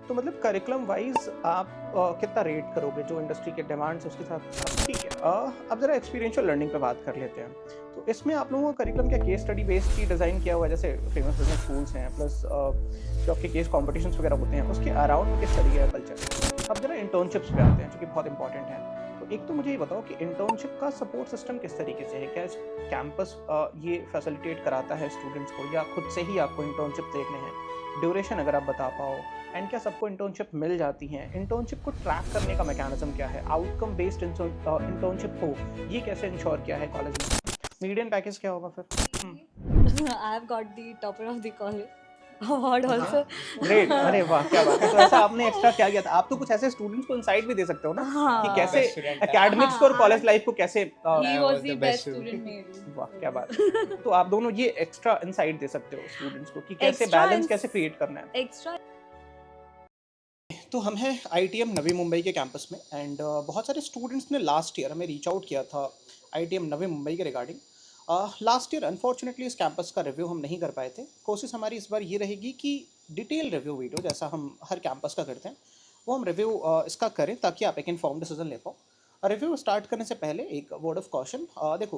तो मतलब curriculum wise आप कितना रेट करोगे जो इंडस्ट्री के डिमांड्स उसके साथ ठीक है। अब ज़रा एक्सपीरियंशियल लर्निंग पे बात कर लेते हैं। तो इसमें आप लोगों का करिकुलम क्या केस स्टडी बेस्ड ही डिज़ाइन किया हुआ है जैसे फेमस बिज़नेस स्कूल्स हैं प्लस जो आपके केस कॉम्पिटिशन्स वगैरह होते हैं उसके अराउंड किस तरीके का कल्चर? अब ज़रा इंटर्नशिप्स पे आते हैं जो कि बहुत इंपॉर्टेंट है। तो एक तो मुझे ये बताओ कि इंटर्नशिप का सपोर्ट सिस्टम किस तरीके से है? क्या कैंपस ये फैसिलिटेट कराता है स्टूडेंट्स को या खुद से ही आपको इंटर्नशिप देखने हैं? ड्यूरेशन अगर आप बता पाओ एंड क्या सबको इंटर्नशिप मिल जाती हैं? इंटर्नशिप को ट्रैक करने का मैकेनिज्म क्या है? आउटकम बेस्ड इंटर्नशिप हो, ये कैसे इंश्योर किया है कॉलेज ने? मीडियन पैकेज क्या होगा फिर? I have got the topper of the college award okay, also. Great. अरे वाह! क्या बात है। तो ऐसा आपने एक्स्ट्रा क्या किया था? आप तो कुछ ऐसे स्टूडेंट्स को इनसाइट भी दे सकते हो ना कि हाँ, कैसे बेस्ट स्टूडेंट था। एकेडमिक्स को और हाँ, कॉलेज लाइफ को कैसे he I was was the the best best student. student मेरे। वाह! क्या बात है। तो आप दोनों ये एक्स्ट्रा इनसाइट दे सकते हो स्टूडेंट्स को कि कैसे Extra बैलेंस ins कैसे क्रिएट करना है। extra तो हम हैं आईटीएम नवी मुंबई के कैंपस में एंड बहुत सारे स्टूडेंट्स ने लास्ट ईयर हमें रीच आउट किया था आईटीएम नवी मुंबई के रिगार्डिंग। लास्ट ईयर अनफॉर्चुनेटली इस कैंपस का रिव्यू हम नहीं कर पाए थे। कोशिश हमारी इस बार ये रहेगी कि डिटेल रिव्यू वीडियो जैसा हम हर कैंपस का करते हैं वो हम रिव्यू इसका करें ताकि आप एक इन्फॉर्म डिसीजन ले पाओ। रिव्यू स्टार्ट करने से पहले एक वर्ड ऑफ कॉशन। देखो,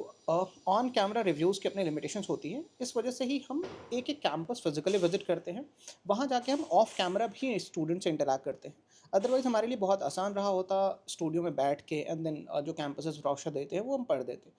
ऑन कैमरा रिव्यूज़ की अपनी लिमिटेशंस होती हैं, इस वजह से ही हम एक एक कैंपस फिजिकली विजिट करते हैं। वहाँ जाके हम ऑफ कैमरा भी स्टूडेंट से इंटरैक्ट करते हैं। अदरवाइज़ हमारे लिए बहुत आसान रहा होता स्टूडियो में बैठ के एंड देन जो कैंपसेस ब्रोशर देते हैं वो हम पढ़ देते।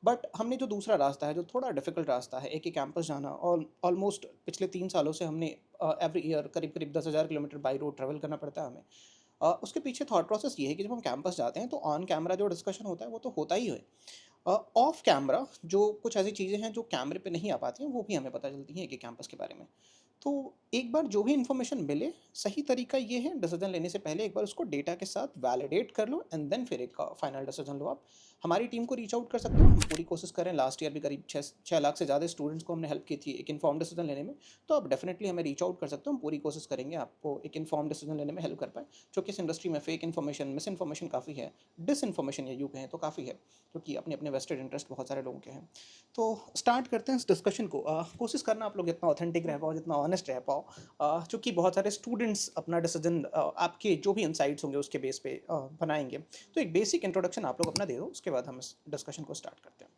बट हमने जो दूसरा रास्ता है जो थोड़ा डिफ़िकल्ट रास्ता है एक ही कैंपस जाना, और ऑलमोस्ट पिछले 3 सालों से हमने एवरी ईयर करीब करीब 10,000 किलोमीटर बाई रोड ट्रैवल करना पड़ता है हमें। उसके पीछे थॉट प्रोसेस ये है कि जब हम कैंपस जाते हैं तो ऑन कैमरा जो डिस्कशन होता है वो तो होता ही है। ऑफ कैमरा जो कुछ ऐसी चीज़ें हैं जो कैमरे पे नहीं आ पाती हैं वो भी हमें पता चलती हैं एक एक कैंपस के बारे में। तो एक बार जो भी इन्फॉर्मेशन मिले, सही तरीका ये है डिसीजन लेने से पहले एक बार उसको डेटा के साथ वैलिडेट कर लो एंड देन फिर एक फाइनल डिसीजन लो आप। हमारी टीम को रीच आउट कर सकते हो, हम पूरी कोशिश करें। लास्ट ईयर भी करीब 6 लाख से ज़्यादा स्टूडेंट्स को हमने हेल्प की थी एक इन्फॉर्म डिसीजन लेने में। तो आप डेफिनेटली हमें रीच आउट कर सकते हो, हम पूरी कोशिश करेंगे आपको एक इन्फॉर्म डिसीजन लेने में हेल्प कर पाए। क्योंकि इस इंडस्ट्री में फेक इन्फॉर्मेशन, मिस इन्फॉर्मेशन काफ़ी है, डिस इन्फॉर्मेशन या यूँ कहें तो काफ़ी है, क्योंकि अपने अपने वेस्टेड इंटरेस्ट बहुत सारे लोगों के हैं। तो स्टार्ट करते हैं इस डिस्कशन को। कोशिश करना आप लोग जितना ऑथेंटिक रह पाओ, जितना ऑनेस्ट रह पाओ, चूँकि बहुत सारे स्टूडेंट्स अपना डिसीजन आपके जो भी इंसाइट्स होंगे उसके बेस पे बनाएंगे। तो एक बेसिक इंट्रोडक्शन आप लोग अपना दे दो, उसके बाद हम इस डिस्कशन को स्टार्ट करते हैं।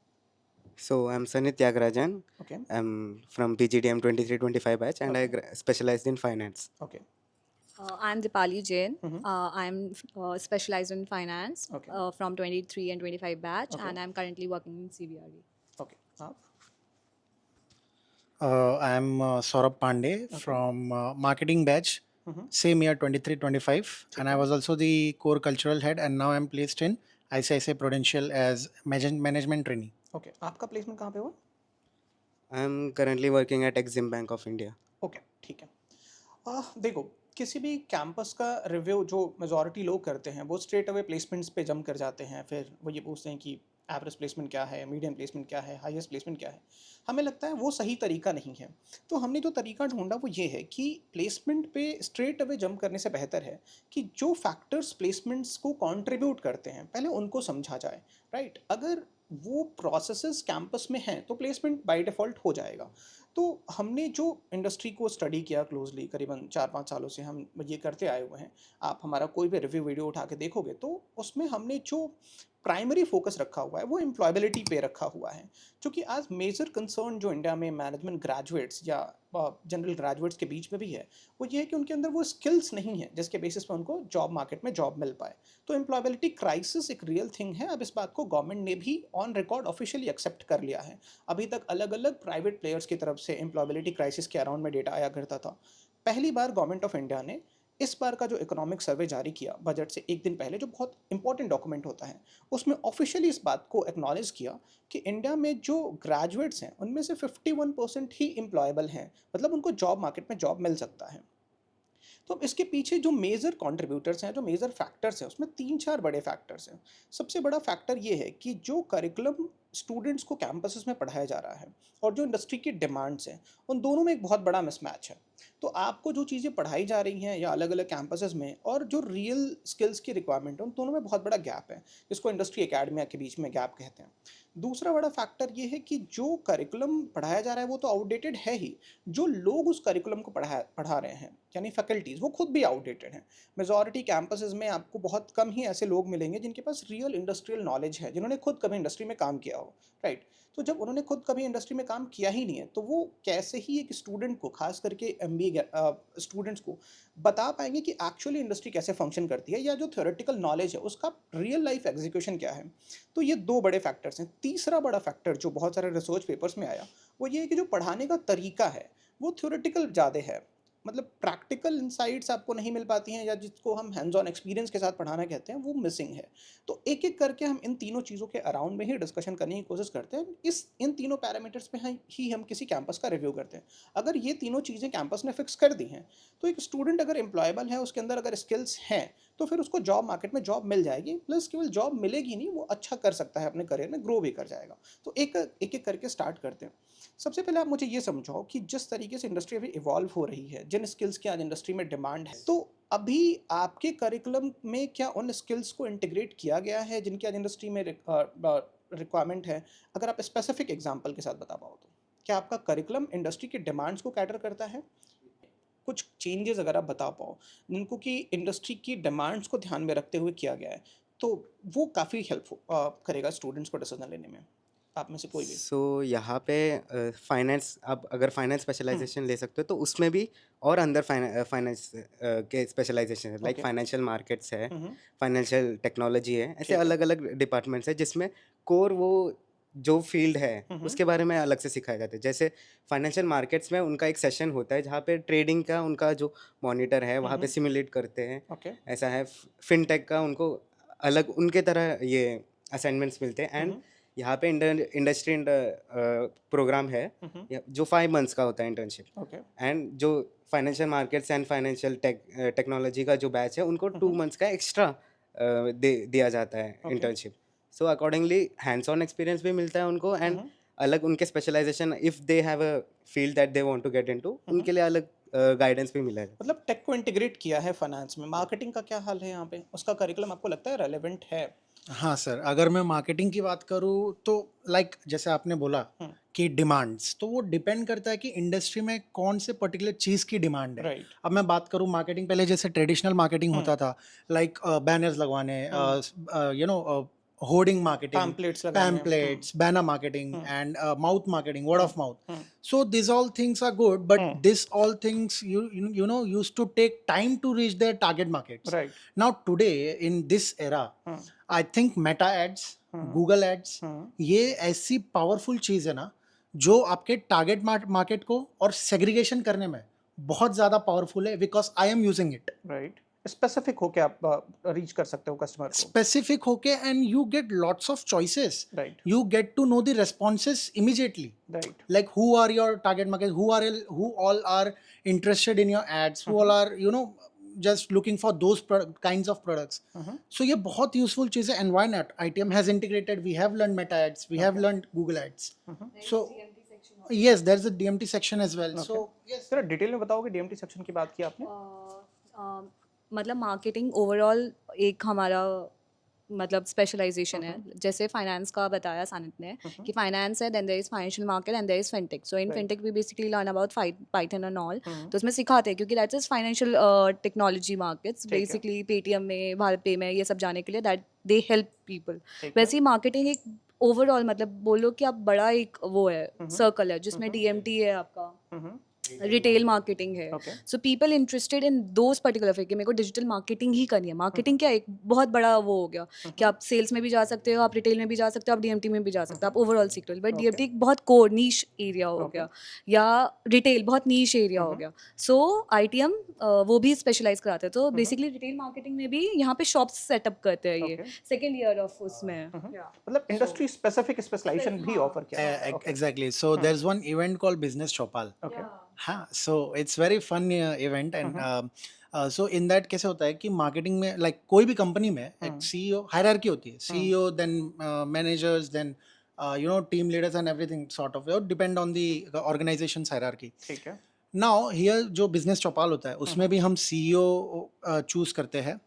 So I'm Sanit Tyagarajan. Okay. I'm from PGDM 2325 batch and I Okay. specialized in finance. Okay. I'm Dipali Jain. Mhm. I'm specialized in finance Okay. from 23 and 25 batch, Okay. and I'm currently working in CBRE. Okay. आप? I am Saurabh Pandey from marketing batch, Mhm. same year 23-25, and I was also the core cultural head, and now I'm placed in ICICI Prudential as management trainee. Okay, आपका placement कहाँ पे हुआ? I'm currently working at Exim Bank of India. Okay, ठीक है। देखो, किसी भी campus का रिव्यू जो मेजॉरिटी लोग करते हैं वो स्ट्रेट अवे प्लेसमेंट्स पे जंप कर जाते हैं। फिर वो ये पूछते हैं कि एवरेज प्लेसमेंट क्या है, मीडियम प्लेसमेंट क्या है, हाईएस्ट प्लेसमेंट क्या है। हमें लगता है वो सही तरीका नहीं है। तो हमने जो तरीका ढूंढा वो ये है कि प्लेसमेंट पे स्ट्रेट अवे जंप करने से बेहतर है कि जो फैक्टर्स प्लेसमेंट्स को कंट्रीब्यूट करते हैं पहले उनको समझा जाए। राइट, अगर वो प्रोसेसेस कैंपस में हैं तो प्लेसमेंट बाय डिफ़ॉल्ट हो जाएगा। तो हमने जो इंडस्ट्री को स्टडी किया क्लोजली, करीबन 4-5 सालों से हम ये करते आए हुए हैं। आप हमारा कोई भी रिव्यू वीडियो उठा के देखोगे तो उसमें हमने जो प्राइमरी फोकस रखा हुआ है वो एम्प्लॉयबिलिटी पे रखा हुआ है। क्योंकि आज मेजर कंसर्न जो इंडिया में मैनेजमेंट ग्रेजुएट्स या जनरल ग्रेजुएट्स के बीच में भी है वो ये है कि उनके अंदर वो स्किल्स नहीं है जिसके बेसिस पे उनको जॉब मार्केट में जॉब मिल पाए। तो एम्प्लॉयबिलिटी क्राइसिस एक रियल थिंग है। अब इस बात को गवर्नमेंट ने भी ऑन रिकॉर्ड ऑफिशियली एक्सेप्ट कर लिया है। अभी तक अलग अलग प्राइवेट प्लेयर्स की तरफ से एम्प्लॉयबिलिटी क्राइसिस के अराउंड में डेटा आया करता था। पहली बार गवर्नमेंट ऑफ इंडिया ने इस बार का जो इकोनॉमिक सर्वे जारी किया बजट से एक दिन पहले, जो बहुत इंपॉर्टेंट डॉक्यूमेंट होता है, उसमें ऑफिशियली इस बात को एक्नॉलेज किया कि इंडिया में जो ग्रेजुएट्स हैं उनमें से 51% ही एम्प्लॉयबल हैं, मतलब उनको जॉब मार्केट में जॉब मिल सकता है। तो अब इसके पीछे जो मेजर कंट्रीब्यूटर्स हैं, जो मेजर फैक्टर्स हैं, उसमें 3-4 बड़े फैक्टर्स हैं। सबसे बड़ा फैक्टर ये है कि जो करिकुलम स्टूडेंट्स को कैंपसेस में पढ़ाया जा रहा है और जो इंडस्ट्री की डिमांड्स हैं, उन दोनों में एक बहुत बड़ा मिसमैच है। तो आपको जो चीज़ें पढ़ाई जा रही हैं या अलग अलग कैंपसेस में और जो रियल स्किल्स की रिक्वायरमेंट है, उन दोनों में बहुत बड़ा गैप है, जिसको इंडस्ट्री एकेडमिया के बीच में गैप कहते हैं। दूसरा बड़ा फैक्टर ये है कि जो करिकुलम पढ़ाया जा रहा है वो तो आउटडेटेड है ही, जो लोग उस करिकुलम को पढ़ा रहे हैं यानी फैकल्टीज़, वो खुद भी आउटडेटेड हैं। मेजॉरिटी कैंपसेस में आपको बहुत कम ही ऐसे लोग मिलेंगे जिनके पास रियल इंडस्ट्रियल नॉलेज है, जिन्होंने खुद कभी इंडस्ट्री में काम किया हो, राइट? तो जब उन्होंने खुद कभी इंडस्ट्री में काम किया ही नहीं है, तो वो कैसे ही एक स्टूडेंट को, खास करके एमबीए स्टूडेंट्स को बता पाएंगे कि एक्चुअली इंडस्ट्री कैसे फंक्शन करती है या जो थ्योरेटिकल नॉलेज है उसका रियल लाइफ एग्जीक्यूशन क्या है। तो ये दो बड़े फैक्टर्स हैं। तीसरा बड़ा फैक्टर जो बहुत सारे रिसर्च पेपर्स में आया, वो ये है कि जो पढ़ाने का तरीका है वो थ्योरेटिकल ज़्यादा है, मतलब प्रैक्टिकल इंसाइट्स आपको नहीं मिल पाती हैं, या जिसको हम हैंड्स ऑन एक्सपीरियंस के साथ पढ़ाना कहते हैं, वो मिसिंग है। तो एक एक करके हम इन तीनों चीज़ों के अराउंड में ही डिस्कशन करने की कोशिश करते हैं। इन तीनों पैरामीटर्स पे ही हम किसी कैंपस का रिव्यू करते हैं। अगर ये तीनों चीज़ें कैंपस ने फिक्स कर दी हैं, तो एक स्टूडेंट अगर एम्प्लॉयबल है, उसके अंदर अगर स्किल्स हैं, तो फिर उसको जॉब मार्केट में जॉब मिल जाएगी। प्लस केवल जॉब मिलेगी नहीं, वो अच्छा कर सकता है, अपने करियर में ग्रो भी कर जाएगा। तो एक एक करके स्टार्ट करते हैं। सबसे पहले आप मुझे ये समझाओ कि जिस तरीके से इंडस्ट्री अभी इवॉल्व हो रही है, जिन स्किल्स की आज इंडस्ट्री में डिमांड है, तो अभी आपके करिकुलम में क्या उन स्किल्स को इंटीग्रेट किया गया है जिनकी आज इंडस्ट्री में रिक्वायरमेंट है? अगर आप स्पेसिफिक एग्जांपल के साथ बता पाओ तो क्या आपका करिकुलम इंडस्ट्री की डिमांड्स को कैटर करता है? कुछ चेंजेस अगर आप बता पाओ जिनको कि इंडस्ट्री की डिमांड्स को ध्यान में रखते हुए किया गया है, तो वो काफ़ी हेल्प करेगा स्टूडेंट्स को डिसीजन लेने में। आप में से कोई भी। सो यहाँ पे फाइनेंस, आप अगर फाइनेंस स्पेशलाइजेशन ले सकते हो तो उसमें भी और अंदर फाइनेंस के स्पेशलाइजेशन है, लाइक ओके। फाइनेंशियल मार्केट्स है, हम्म। फाइनेंशियल टेक्नोलॉजी है, ऐसे ठीक है। अलग अलग डिपार्टमेंट्स है जिसमें कोर वो जो फील्ड है हम्म। उसके बारे में अलग से सिखाया जाता है। जैसे फाइनेंशियल मार्केट्स में उनका एक सेशन होता है जहाँ पे ट्रेडिंग का उनका जो मॉनिटर है वहाँ पे सिमुलेट करते हैं। ओके। ऐसा है फिनटेक का, उनको अलग उनके तरह ये असाइनमेंट्स मिलते हैं। एंड यहाँ पे इंडस्ट्री प्रोग्राम है जो 5 मंथ्स का होता है इंटर्नशिप। ओके। एंड जो financial markets and financial technology का जो बैच है उनको 2 मंथ्स का एक्स्ट्रा दिया जाता है Okay. Internship. So accordingly hands on experience भी मिलता है उनको, एंड अलग उनके specialisation, if they have a field that they want to get into, उनके लिए अलग गाइडेंस भी मिला है। मतलब टेक को इंटीग्रेट किया है फाइनेंस में। मार्केटिंग का क्या हाल है यहाँ पे? उसका करिकुलम आपको लगता है रेलेवेंट है? हाँ सर, अगर मैं मार्केटिंग की बात करूँ तो लाइक जैसे आपने बोला कि डिमांड्स, तो वो डिपेंड करता है कि इंडस्ट्री में कौन से पर्टिकुलर चीज़ की डिमांड है। राइट। अब मैं बात करूँ मार्केटिंग, पहले जैसे ट्रेडिशनल मार्केटिंग होता था, लाइक बैनर्स लगवाने, होर्डिंग मार्केटिंग, पैम्पलेट्स लगाने। pamphlets, banner marketing, and mouth marketing, word of mouth. So these all things are good, but this all things used to take time to reach their target markets. Right. Now today in this era, I think Meta ads, Google ads, ये ऐसी powerful चीज़ है ना जो आपके target market को और segregation करने में बहुत ज़्यादा पावरफुल है, because I am using it. Right. Specific होके आप रीच कर सकते हो कस्टमर को। Specific होके, and you get lots of choices. Right. You get to know the responses immediately. Right. Like who are your target market, who all are interested in your ads, who all are just looking for those kinds of products. So ये बहुत useful चीज़ है, and why not? ITM has integrated. We have learned Meta ads, we have learned Google ads. So yes, there's a DMT section as well. So yes. जरा detail में बताओगे, DMT section की बात की आपने। मतलब मार्केटिंग ओवरऑल एक हमारा मतलब स्पेशलाइजेशन है। जैसे फाइनेंस का बताया सानित ने कि फाइनेंस है, then there is financial market and there is fintech. So in Right. Fintech we basically learn about Python and all. तो उसमें सिखाते हैं क्योंकि that's is financial technology markets, ठीक है। बेसिकली पेटीएम में, भारत पे में, ये सब जाने के लिए दैट दे हेल्प पीपल। ठीक है। वैसे ही मार्केटिंग एक ओवरऑल मतलब बोलो कि आप बड़ा एक वो है सर्कल है जिसमें डीएमटी है, आपका रिटेल मार्केटिंग है। Okay. So people interested in those particular field कि मेरे को डिजिटल मार्केटिंग ही करनी है। मार्केटिंग क्या एक बहुत बड़ा वो हो गया कि आप सेल्स में भी जा सकते हो, आप रिटेल में भी जा सकते हो, आप डीएमटी में भी जा सकते हो, आप ओवरऑल सीख लो। बट डीएमटी एक बहुत कोर नीश एरिया हो गया, या रिटेल बहुत नीश एरिया हो गया। सो आईटीएम वो भी स्पेशलाइज कराते हैं। तो बेसिकली रिटेल मार्केटिंग में भी यहाँ पे शॉप्स सेटअप करते हैं, ये सेकेंड ईयर ऑफ उसमें है। मतलब इंडस्ट्री स्पेसिफिक स्पेशलाइजेशन भी ऑफर किया है। Exactly. So there's one event called Business Chopal. Okay. हाँ, so it's very fun event, and so in that कैसे होता है कि मार्केटिंग में लाइक कोई भी कंपनी में एक सीईओ हायरार्की होती है, CEO, then managers, then team leaders and everything sort of, depend on the organization's hierarchy. ठीक है. Now here जो business चौपाल होता है उसमें भी हम CEO choose करते हैं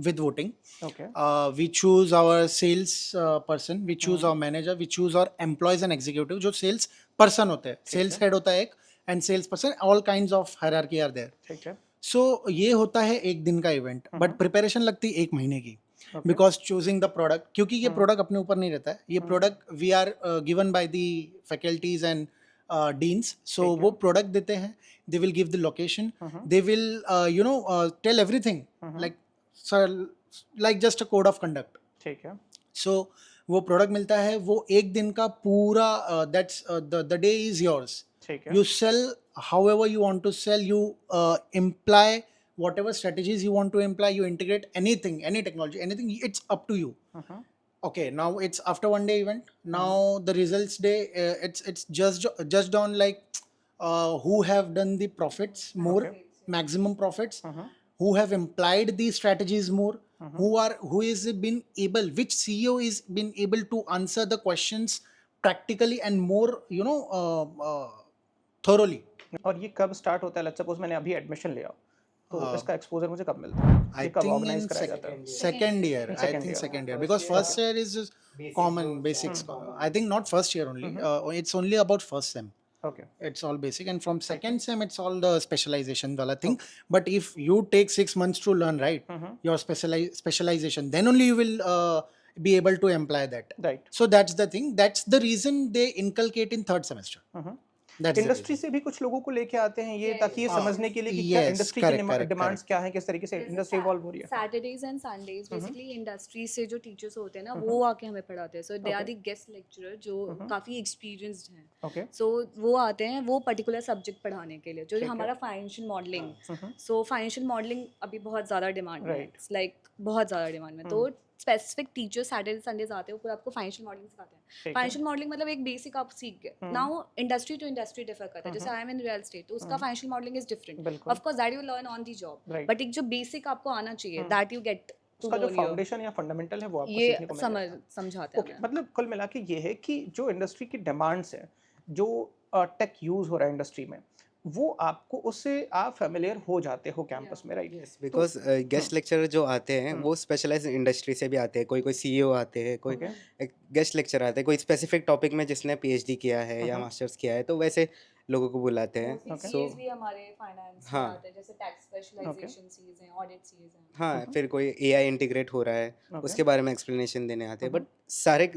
with voting. Okay. We choose our sales person, we choose our manager, we choose our employees and executive जो sales person होते हैं. Sales head होता है एक and sales person, all kinds of hierarchy are there. ठीक है. So ये होता है एक दिन का इवेंट, बट प्रिपरेशन लगती है एक महीने की, बिकॉज चूजिंग द प्रोडक्ट, क्योंकि ये प्रोडक्ट अपने ऊपर नहीं रहता है, ये product we are given by the faculties and deans. So वो प्रोडक्ट देते हैं, they will give the location, they will tell everything, like just a code of conduct. ठीक है. सो वो प्रोडक्ट मिलता है, वो एक दिन का पूरा, that's the day is yours. ठीक है. You sell however you want to sell, you imply whatever strategies you want to imply, you integrate anything, any technology, anything, it's up to you. Okay, now it's after one day event, now the results day, it's judged on like who have done the profits more, maximum profits, who have implied the strategies more, who is been able, which CEO is been able to answer the questions practically and more, thoroughly. और ये कब start होता है? Let's suppose मैंने अभी admission लिया, तो इसका एक्सपोजर मुझे कब मिलता है? I ये कब think ऑर्गेनाइज in कराया जाता है? second year. I second think year. second year, because first year is just common basics. I think not first year only. It's only about first sem. Okay. It's all basic, and from second sem it's all the specialization wala thing. But if you take 6 months to learn, right, your specialization, then only you will be able to imply that. Right. So that's the thing. That's the reason they inculcate in third semester. That's the industry reason. से भी कुछ लोगों को लेके आते हैं ये, ताकि ये समझने के लिए कि क्या yes, इंडस्ट्री correct, की correct, डिमांड्स क्या हैं, किस तरीके से इंडस्ट्री इवॉल्व हो रही है. Saturdays and Sundays basically industry से जो टीचर्स होते हैं ना वो आके हमें पढ़ाते हैं. So they are the guest lecturer जो काफ़ी एक्सपीरियंस्ड हैं. ओके. सो वो आते हैं वो पर्टिकुलर सब्जेक्ट पढ़ाने के लिए, जो हमारा financial modelling. So financial modelling अभी बहुत ज़्यादा डिमांड में है, लाइक बहुत ज़्यादा डिमांड में. तो स्पेसिफिक टीचर सैटरडे संडेज आते हैं, फिर आपको फाइनेंशियल मॉडलिंग सिखाते हैं. फाइनेंशियल मॉडलिंग मतलब एक बेसिक आप सीख गए. Now industry to industry differ करता है. जैसे I am in real estate, तो उसका फाइनेंशियल मॉडलिंग इज डिफरेंट. बिल्कुल. Of course that you learn on the job, Right. But एक जो बेसिक आपको आना चाहिए दैट यू गेट टू उसका जो नो फाउंडेशन या फंडामेंटल है वो आपको ये सीखने को मिलेगा. समझाते ओके. हैं. मतलब कुल मिला के ये है कि जो इंडस्ट्री की डिमांड्स है, जो टेक यूज हो रहा है इंडस्ट्री में, वो आपको उससे आप फेमिलियर हो जाते हो कैंपस में, right? Yes, because guest lecturer जो आते हैं वो स्पेशलाइज इंडस्ट्री से भी आते हैं. कोई कोई सीईओ आते हैं, कोई Okay. गेस्ट लेक्चर आते हैं, कोई स्पेसिफिक टॉपिक में जिसने पीएचडी किया है या मास्टर्स किया है, तो वैसे लोगों को बुलाते हैं. सीएस भी हमारे फाइनेंस में हाँ. आते हैं, जैसे टैक्स स्पेशलाइजेशन सीएस हैं, ऑडिट सीएस हैं. हाँ, फिर कोई एआई इंटीग्रेट हो रहा है, उसके बारे में एक्सप्लेनेशन देने आते हैं. बट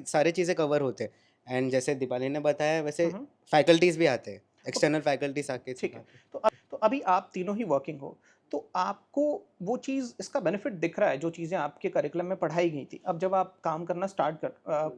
सारे चीज़ें कवर होते हैं. एंड जैसे दीपाली ने बताया वैसे फैकल्टीज भी आते हैं, एक्सटर्नल फैकल्टीज आके ठीक है. सिखाते हैं. तो अभी आप तीनों ही वर्किंग हो, तो आपको वो चीज़, इसका बेनिफिट दिख रहा है जो चीज़ें आपके करिकुलम में पढ़ाई गई थी. अब जब आप काम करना स्टार्ट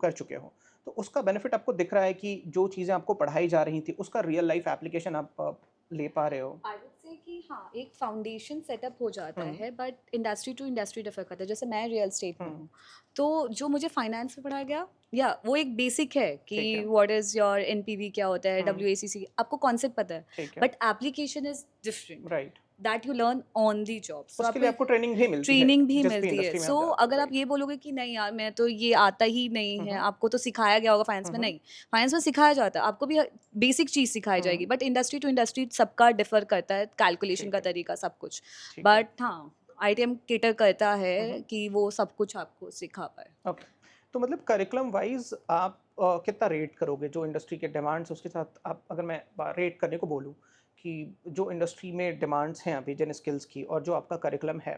कर चुके हो, तो उसका बेनिफिट आपको दिख रहा है कि जो चीज़ें आपको पढ़ाई जा रही थी उसका रियल लाइफ एप्लीकेशन आप ले पा रहे हो. आई वुड से कि हाँ एक फाउंडेशन सेटअप हो जाता है, but industry to industry differ करता है. जैसे मैं रियल एस्टेट में हूँ, तो जो मुझे फाइनेंस में पढ़ाया गया या वो एक बेसिक है ठीक कि है. व्हाट इज योर एनपीवी क्या होता है, डब्ल्यूएसीसी आपको कॉन्सेप्ट पता है, ठीक है. But application is different right. That you learn on the job. उसके लिए आपको ट्रेनिंग भी मिलती है. ट्रेनिंग भी जिस मिलती है. industry में सो आप जाते हो, अगर आप right. ये बोलोगे कि नहीं यार मैं तो ये आता ही नहीं है, आपको तो सिखाया गया होगा फाइनेंस में, नहीं, फाइनेंस में सिखाया जाता है, आपको भी बेसिक चीज़ सिखाई जाएगी, बट इंडस्ट्री टू इंडस्ट्री सबका डिफर करता है, कैलकुलेशन का तरीका सब कुछ. ठीक है. बट हाँ आईटीएम केटर करता है कि वो सब कुछ आपको सिखा पाए. ओके. तो मतलब करिकुलम वाइज आप कितना रेट करोगे जो इंडस्ट्री के डिमांड्स, उसके साथ आप अगर मैं रेट करने को बोलूँ कि जो इंडस्ट्री में डिमांड्स हैं अभी जिन स्किल्स की, और जो आपका करिकुलम है,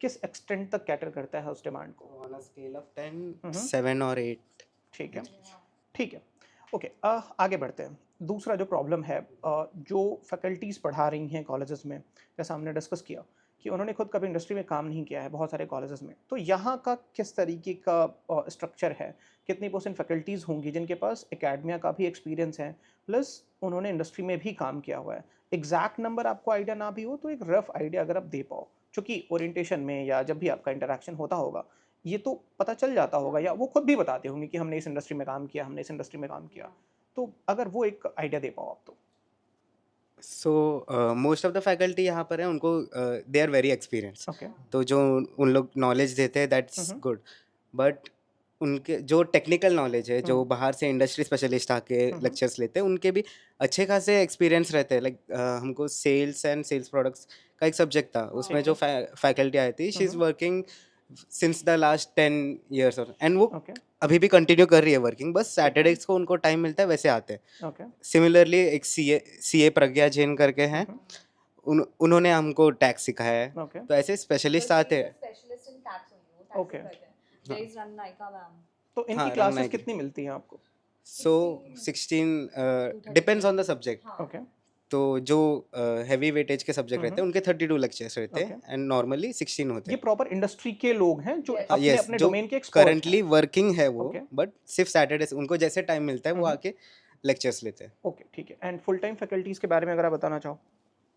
किस एक्सटेंट तक कैटर करता है उस डिमांड को? ऑन अ स्केल ऑफ 10, 7 और 8. ठीक है. ठीक है. ओके. आगे बढ़ते हैं. दूसरा जो प्रॉब्लम है, जो फैकल्टीज़ पढ़ा रही हैं कॉलेजेस में, जैसा हमने डिस्कस किया कि उन्होंने खुद कभी इंडस्ट्री में काम नहीं किया है बहुत सारे कॉलेजेस में, तो यहाँ का किस तरीके का स्ट्रक्चर है? कितनी % फैकल्टीज़ होंगी जिनके पास एकेडमिया का भी एक्सपीरियंस है, प्लस उन्होंने इंडस्ट्री में भी काम किया हुआ है? एग्जैक्ट नंबर आपको आइडिया ना भी हो तो एक रफ आइडिया अगर आप दे पाओ, चूँकि ओरिएंटेशन में या जब भी आपका इंटरेक्शन होता होगा ये तो पता चल जाता होगा, या वो खुद भी बताते होंगे कि हमने इस इंडस्ट्री में काम किया, हमने इस इंडस्ट्री में काम किया. तो अगर वो एक आइडिया दे पाओ आप तो. So most of the faculty यहाँ पर है, उनको they are very experience. Okay. तो जो उन लोग नॉलेज देते हैं दैट्स गुड, बट उनके जो टेक्निकल नॉलेज है, जो बाहर से इंडस्ट्री स्पेशलिस्ट आके लेक्चर्स लेते हैं, उनके भी अच्छे खासे एक्सपीरियंस रहते हैं। लाइक हमको सेल्स एंड सेल्स प्रोडक्ट्स का एक सब्जेक्ट था, उसमें जो फैकल्टी आई थी, she is working since the last 10 years और एंड वो ओके अभी भी कंटिन्यू कर रही है वर्किंग, बस सैटरडेज को उनको टाइम मिलता है, वैसे आते हैं। ओके सिमिलरली एक सीए प्रज्ञा जैन करके हैं, उन्होंने हमको टैक्स सिखाया है। ओके तो ऐसे स्पेशलिस्ट आते हैं। स्पेशलिस्ट इन टैक्स ओनली, वो टैक्स Okay. करते हैं। There is Ranganayaka ma'am. तो इनकी हाँ, क्लासेस रंगनायकी। कितनी मिलती हैं आपको? So 16 depends on the subject. Okay तो जो हैवी वेटेज के सब्जेक्ट रहते हैं उनके 32 लेक्चर्स रहते हैं Okay. एंड नॉर्मली 16 होते ये हैं। प्रॉपर इंडस्ट्री के लोग हैं जो Yes. अपने यस, अपने जो डोमेन के एक्सपर्ट हैं। करंटली वर्किंग है वो, Okay. बट सिर्फ सैटरडे उनको जैसे टाइम मिलता है वो आके लेक्चर्स लेते हैं। ओके ठीक है। एंड फुल टाइम फैकल्टीज के बारे में अगर आप बताना चाहो।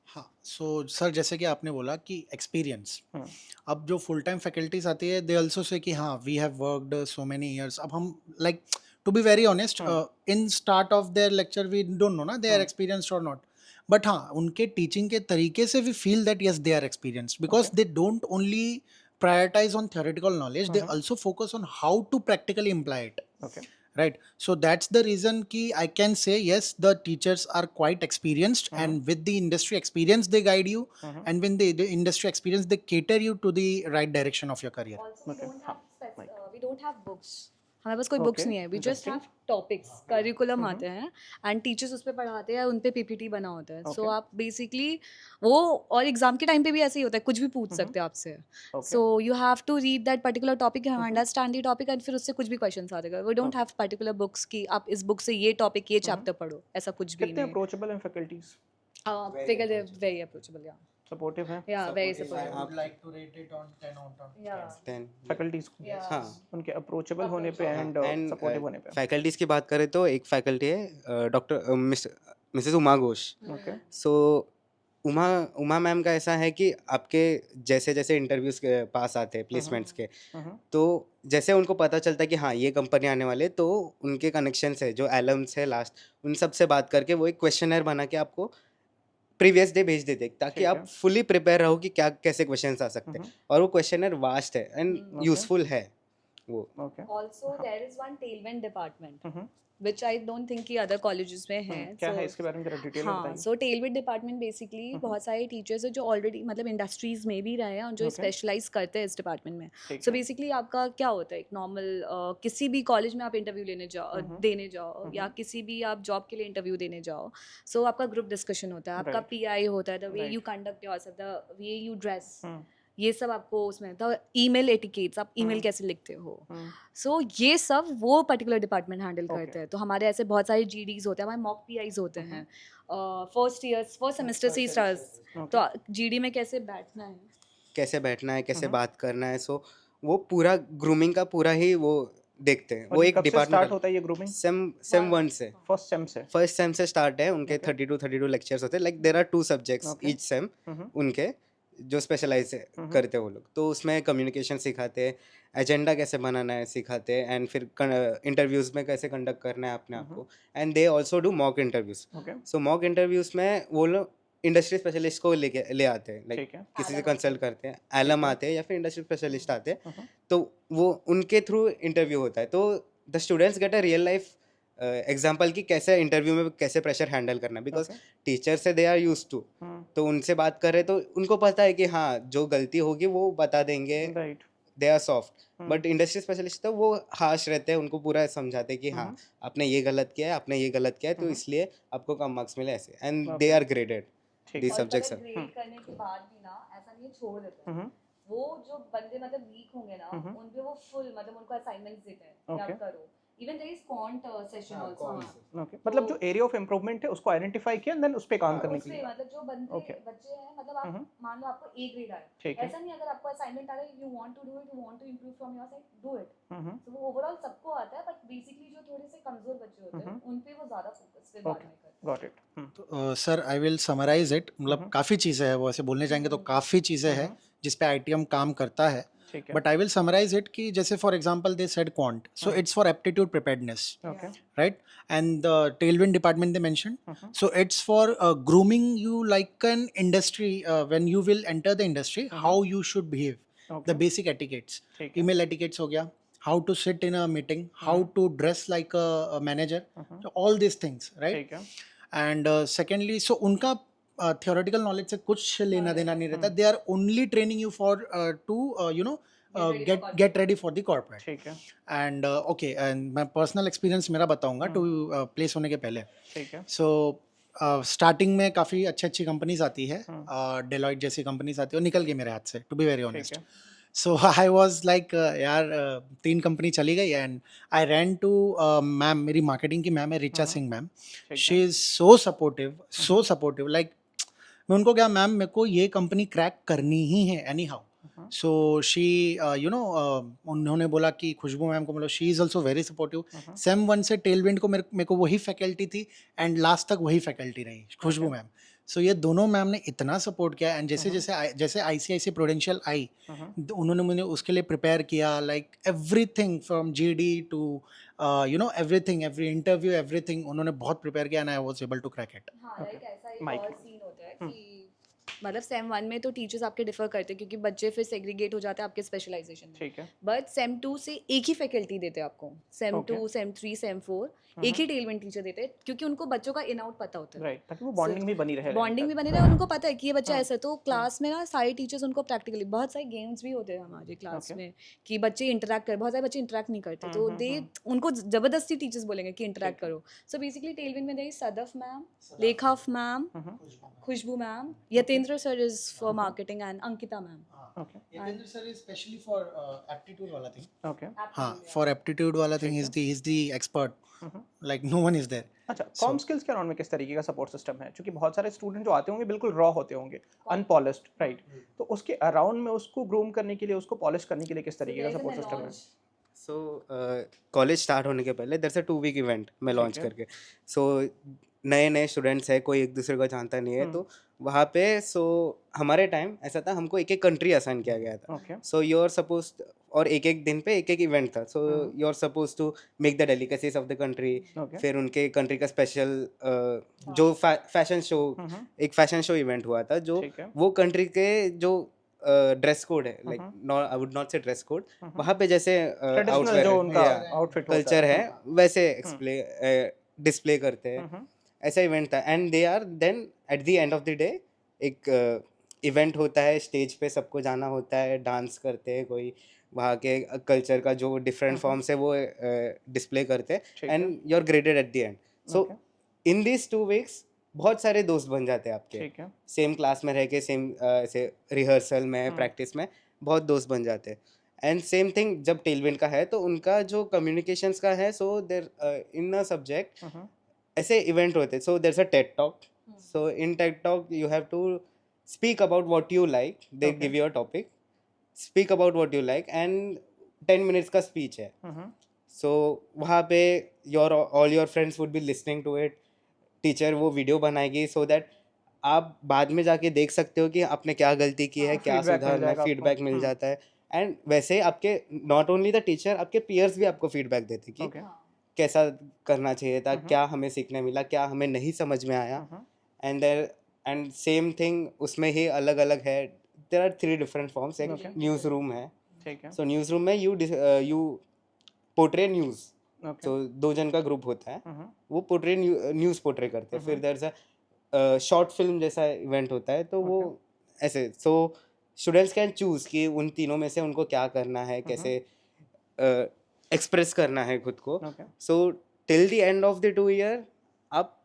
हाँ, सो सर जैसे कि आपने बोला कि एक्सपीरियंस, हम्म, अब जो फुल टाइम फैकल्टीज आती है दे आल्सो से कि हाँ we have worked so many years. अब हम like to be very honest, in start of their lecture we don't know ना दे आर एक्सपीरियंस्ड और नॉट, बट हाँ उनके टीचिंग के तरीके से we feel that yes they are experienced because they don't only prioritize on theoretical knowledge, they also focus on how to practically imply it, okay right? So that's the reason ki I can say yes, the teachers are quite experienced, and with the industry experience they guide you, and when the industry experience they cater you to the right direction of your career. Also, Okay. we don't have books. हमारे पास कोई books Okay, नहीं है, we just have topics, curriculum आते हैं and teachers उस पर पढ़ाते हैं, उन पे पीपीटी बना होता है। सो Okay. आप बेसिकली वो, और एग्जाम के टाइम पे भी ऐसे ही होता है, कुछ भी पूछ सकते हैं आपसे। Okay. So you have to read that particular topic, understand the topic, and फिर उससे कुछ भी क्वेश्चन आते हैं। We don't have particular books की आप इस बुक से ये टॉपिक ये चैप्टर पढ़ो, ऐसा कुछ भी कितने नहीं। अप्रोचेबल हैं फैकल्टीज? फिगर वेरी अप्रोचेबल, या सपोर्टिव हैं very I supportive, would like to rate it on 10 out of 10. या Then फैकल्टीज को हाँ, उनके अप्रोचेबल होने पे एंड एंड सपोर्टिव होने पे। फैकल्टीज की बात करें तो एक फैकल्टी है doctor Mrs Uma Ghosh. Okay so Uma ma'am का ऐसा है कि आपके जैसे जैसे इंटरव्यूज के पास आते हैं प्लेसमेंट्स के, तो जैसे उनको पता चलता है कि हाँ ये कंपनी आने वाले, तो उनके कनेक्शंस है जो एलम्स है लास्ट, उन सब से बात करके वो एक क्वेश्चनर बना के आपको प्रीवियस डे भेज देते हैं, ताकि ठीक आप है। फुली प्रिपेयर रहो कि क्या कैसे क्वेश्चंस आ सकते हैं। और वो क्वेश्चनर वास्ट है एंड Okay. यूजफुल है वो। Okay Also, there is one tailwind department, which I don't think कि other colleges में है। क्या So, है इसके बारे में जरा डिटेल में हाँ, बताइए। सो टेलविड डिपार्टमेंट बेसिकली बहुत सारे टीचर्स हैं जो ऑलरेडी मतलब इंडस्ट्रीज में भी रहे हैं और जो Okay. स्पेशलाइज करते हैं इस डिपार्टमेंट में। ठीक सो है। बेसिकली आपका क्या होता है, एक नॉर्मल किसी भी कॉलेज में आप इंटरव्यू देने जाओ या किसी भी आप जॉब के लिए इंटरव्यू देने जाओ, सो आपका ग्रुप डिस्कशन होता है, आपका Right. पीआई होता है, the way Right. You conduct yourself, the way you dress, hmm, ये सब आपको उसमें था। ईमेल एटिकेट्स, आप ईमेल कैसे लिखते हो, सो ये सब वो पर्टिकुलर डिपार्टमेंट हैंडल Okay. करते हैं। तो हमारे ऐसे बहुत सारे जीडीज होते हैं, हमारे मॉक पीआईज होते हैं फर्स्ट सेमेस्टर से ही स्टार्ट। तो जीडी में कैसे बैठना है, कैसे बैठना है, कैसे बात करना है, सो वो पूरा ग्रूमिंग का पूरा ही वो देखते हैं। वो एक कब से स्टार्ट डिपार्टमेंट होता है ये ग्रूमिंग? सेम 1 से, फर्स्ट सेम से। फर्स्ट सेम से स्टार्ट है। उनके 32 लेक्चर्स होते हैं। Like there are 2 subjects Okay. Each sem, उनके जो स्पेशलाइज करते हैं वो लोग। तो उसमें कम्युनिकेशन सिखाते हैं, एजेंडा कैसे बनाना है सिखाते हैं, एंड फिर इंटरव्यूज में कैसे कंडक्ट करना है अपने आप को। And they also do mock interviews. Okay so mock interviews में वो लोग इंडस्ट्री स्पेशलिस्ट को ले आते हैं, लाइक ठीक है। किसी से कंसल्ट करते हैं, एलम आते हैं या फिर इंडस्ट्री स्पेशलिस्ट आते हैं, तो वो उनके थ्रू इंटरव्यू होता है। तो the students get a real life example कि कैसे इंटरव्यू में कैसे प्रेशर हैंडल करना है, बिकॉज Okay. टीचर से दे आर यूज टू, तो उनसे बात कर रहे तो उनको पता है कि हाँ जो गलती होगी वो बता देंगे, right. They are soft. But industry specialist तो वो हार्श रहते हैं, उनको पूरा समझाते हैं कि हाँ आपने ये गलत किया है, आपने ये गलत किया है, तो इसलिए आपको कम मार्क्स मिले ऐसे, एंड दे आर ग्रेडेड ठीक दी है। सब्जेक्ट्स। ग्रेड करने के बाद भी ना ऐसा नहीं है छोड़ देते हैं। वो जो बंदे मतलब वीक होंगे ना, उन पे वो फुल मतलब उनको असाइनमेंट्स देते हैं कि Okay. आप करो। Even there is quant session also. Okay मतलब जो एरिया ऑफ इम्प्रूवमेंट है उसको आइडेंटिफाई किया, देन उस पे काम करने के उसपे लिए। मतलब जो बंदे Okay. बच्चे हैं, मतलब आप मान लो आपको ए ग्रेड आया, ठीक है। ऐसा नहीं अगर आपको असाइनमेंट आ रहा है, you want to do it, you want to improve from your side, do it. तो वो ओवरऑल सबको आता है, बट बेसिकली जो थोड़े से कमजोर बच्चे होते हैं उन पे वो ज्यादा फोकस फिर बाद Okay. में करते गॉट इट। तो sir I will summarise it, मतलब काफ़ी चीज़ें हैं, वो ऐसे बोलने जाएंगे तो काफ़ी चीज़ें हैं जिस पे आईटीएम काम करता है, ठीक है। But I will summarise it कि जैसे for example they said quant, so it's for aptitude preparedness, okay right? And the tailwind department they mentioned, so it's for grooming you like an industry, when you will enter the industry, how you should behave, the basic etiquettes, ठीक है। email etiquettes हो गया, how to sit in a meeting, how to dress like a manager, so all these things, right? ठीक है And secondly, so उनका theoretical knowledge से कुछ लेना देना नहीं रहता. They are only training you for to get ready for the corporate. ठीक है And okay, and मैं personal experience मेरा बताऊंगा to place होने के पहले. ठीक है सो स्टार्टिंग में काफ़ी अच्छी अच्छी कंपनीज आती है, डेलॉइट जैसी कंपनीज आती है, और निकल गई मेरे हाथ से, टू बी वेरी ऑनेस्ट. है सो आई वाज लाइक यार 3 कंपनी चली गई, and I ran to ma'am, मेरी मार्केटिंग की मैम है Richa Singh ma'am. She is so supportive like, मैं उनको क्या, मैम मेरे को ये कंपनी क्रैक करनी ही है एनी हाउ. सो शी उन्होंने बोला कि खुशबू मैम को बोलो, she is also very supportive. Same 1 से टेलविंड को मेरे को वही फैकल्टी थी, एंड लास्ट तक वही फैकल्टी रही खुशबू मैम. सो ये दोनों मैम ने इतना सपोर्ट किया, एंड जैसे ICICI प्रूडेंशियल आई, उन्होंने मुझे उसके लिए प्रिपेयर किया, like everything from GD to everything, every interview, everything उन्होंने बहुत प्रिपेयर किया, and I was able to crack it. हाँ, लाइक ऐसा एक Mic. और सीन होता है कि मतलब सेम 1 में तो टीचर्स आपके डिफर करते हैं क्योंकि बच्चे फिर सेग्रीगेट हो जाते हैं आपके स्पेशलाइजेशन में. ठीक है बट सेम 2 से एक ही फैकल्टी देते हैं आपको. Same Okay. 2, सेम 3, सेम 4 एक ही टेलमेंट टीचर देते हैं क्योंकि उनको बच्चों का इन आउट पता होता है. राइट ताकि वो बॉन्डिंग भी बनी रहे बॉन्डिंग भी बने रहे, और उनको पता है कि ये बच्चा हाँ, ऐसा है. तो क्लास में ना सारे टीचर्स उनको प्रैक्टिकली, बहुत सारे गेम्स भी होते हैं हमारे क्लास Okay. में कि बच्चे इंटरेक्ट कर, बहुत सारे बच्चे इंटरेक्ट नहीं करते, तो दे उनको जबरदस्ती टीचर्स बोलेंगे कि इंटरेक्ट करो. सो बेसिकली टेलविन में देयर सदफ मैम, लेखाफ ma'am, Khushbu ma'am, Yatendra sir is for marketing, and Ankita ma'am. Okay Yatendra sir is specially for aptitude वाला thing. ओके हाँ, for aptitude वाला thing he's the expert. Like no one is there. अच्छा com skills के around में किस तरीके का support system है, क्योंकि बहुत सारे स्टूडेंट जो आते होंगे बिल्कुल रॉ होते होंगे, अनपॉलिश्ड, राइट, तो उसके अराउंड में उसको ग्रूम करने के लिए, उसको पॉलिश करने के लिए किस तरीके का सपोर्ट सिस्टम है? सो कॉलेज स्टार्ट होने के पहले there is a 2 week event मैं लॉन्च है। करके. सो नए नए स्टूडेंट्स है, कोई एक दूसरे को जानता नहीं है, तो वहाँ पे हमारे टाइम ऐसा था, हमको एक एक कंट्री असाइन किया गया था. Okay so you are suppose, और एक एक दिन पे एक एक इवेंट था. So you are suppose to make the delicacies of the country. Okay फिर उनके कंट्री का स्पेशल जो फैशन शो, एक फैशन शो इवेंट हुआ था, जो ठीक है वो कंट्री के जो ड्रेस कोड है, like I would not say dress code, वहाँ पे जैसे ट्रेडिशनल जो उनका आउटफिट कल्चर है वैसे डिस्प्ले करते हैं. ऐसा इवेंट था. And they are then at the end of the day एक इवेंट होता है, स्टेज पे सबको जाना होता है, डांस करते हैं, कोई वहाँ के कल्चर का जो डिफरेंट फॉर्म्स है वो डिस्प्ले करते हैं, ठीक है। And you are graded at the end. So in this 2 weeks बहुत सारे दोस्त बन जाते हैं आपके, ठीक है सेम क्लास में रह के, सेम ऐसे रिहर्सल में, प्रैक्टिस में बहुत दोस्त बन जाते हैं. एंड सेम थिंग जब टेलविंड का है, तो उनका जो कम्युनिकेशंस का है, सो देर इन अ सब्जेक्ट ऐसे इवेंट होते हैं. So there is a TED talk. So in TED talk you have to speak about what you like. They Okay. Give you a topic, speak about what you like, and 10 minutes का speech है. So वहाँ पे all your friends would be listening to it. Teacher वो video बनाएगी, so that आप बाद में जाके देख सकते हो कि आपने क्या गलती की है, क्या feedback मिल सुधारना है, जाएगा फीडबैक आपको. मिल जाता है. एंड वैसे आपके नॉट ओनली द टीचर, आपके पीयर्स भी आपको फीडबैक देते कि ओके कैसा करना चाहिए था, क्या हमें सीखने मिला, क्या हमें नहीं समझ में आया. एंड सेम थिंग उसमें ही अलग अलग है. There are 3 different forms. एक Okay. न्यूज़ रूम है. ठीक है सो न्यूज़ रूम में यू पोर्ट्रे न्यूज़. ओके तो 2 जन का ग्रुप होता है, वो पोर्ट्रे न्यूज़ पोर्ट्रे करते हैं. फिर there is a short film जैसा इवेंट होता है, तो वो ऐसे. सो स्टूडेंट्स कैन चूज कि उन तीनों में से उनको क्या करना है, कैसे एक्सप्रेस करना है खुद को. Okay so till the end of the 2 year आप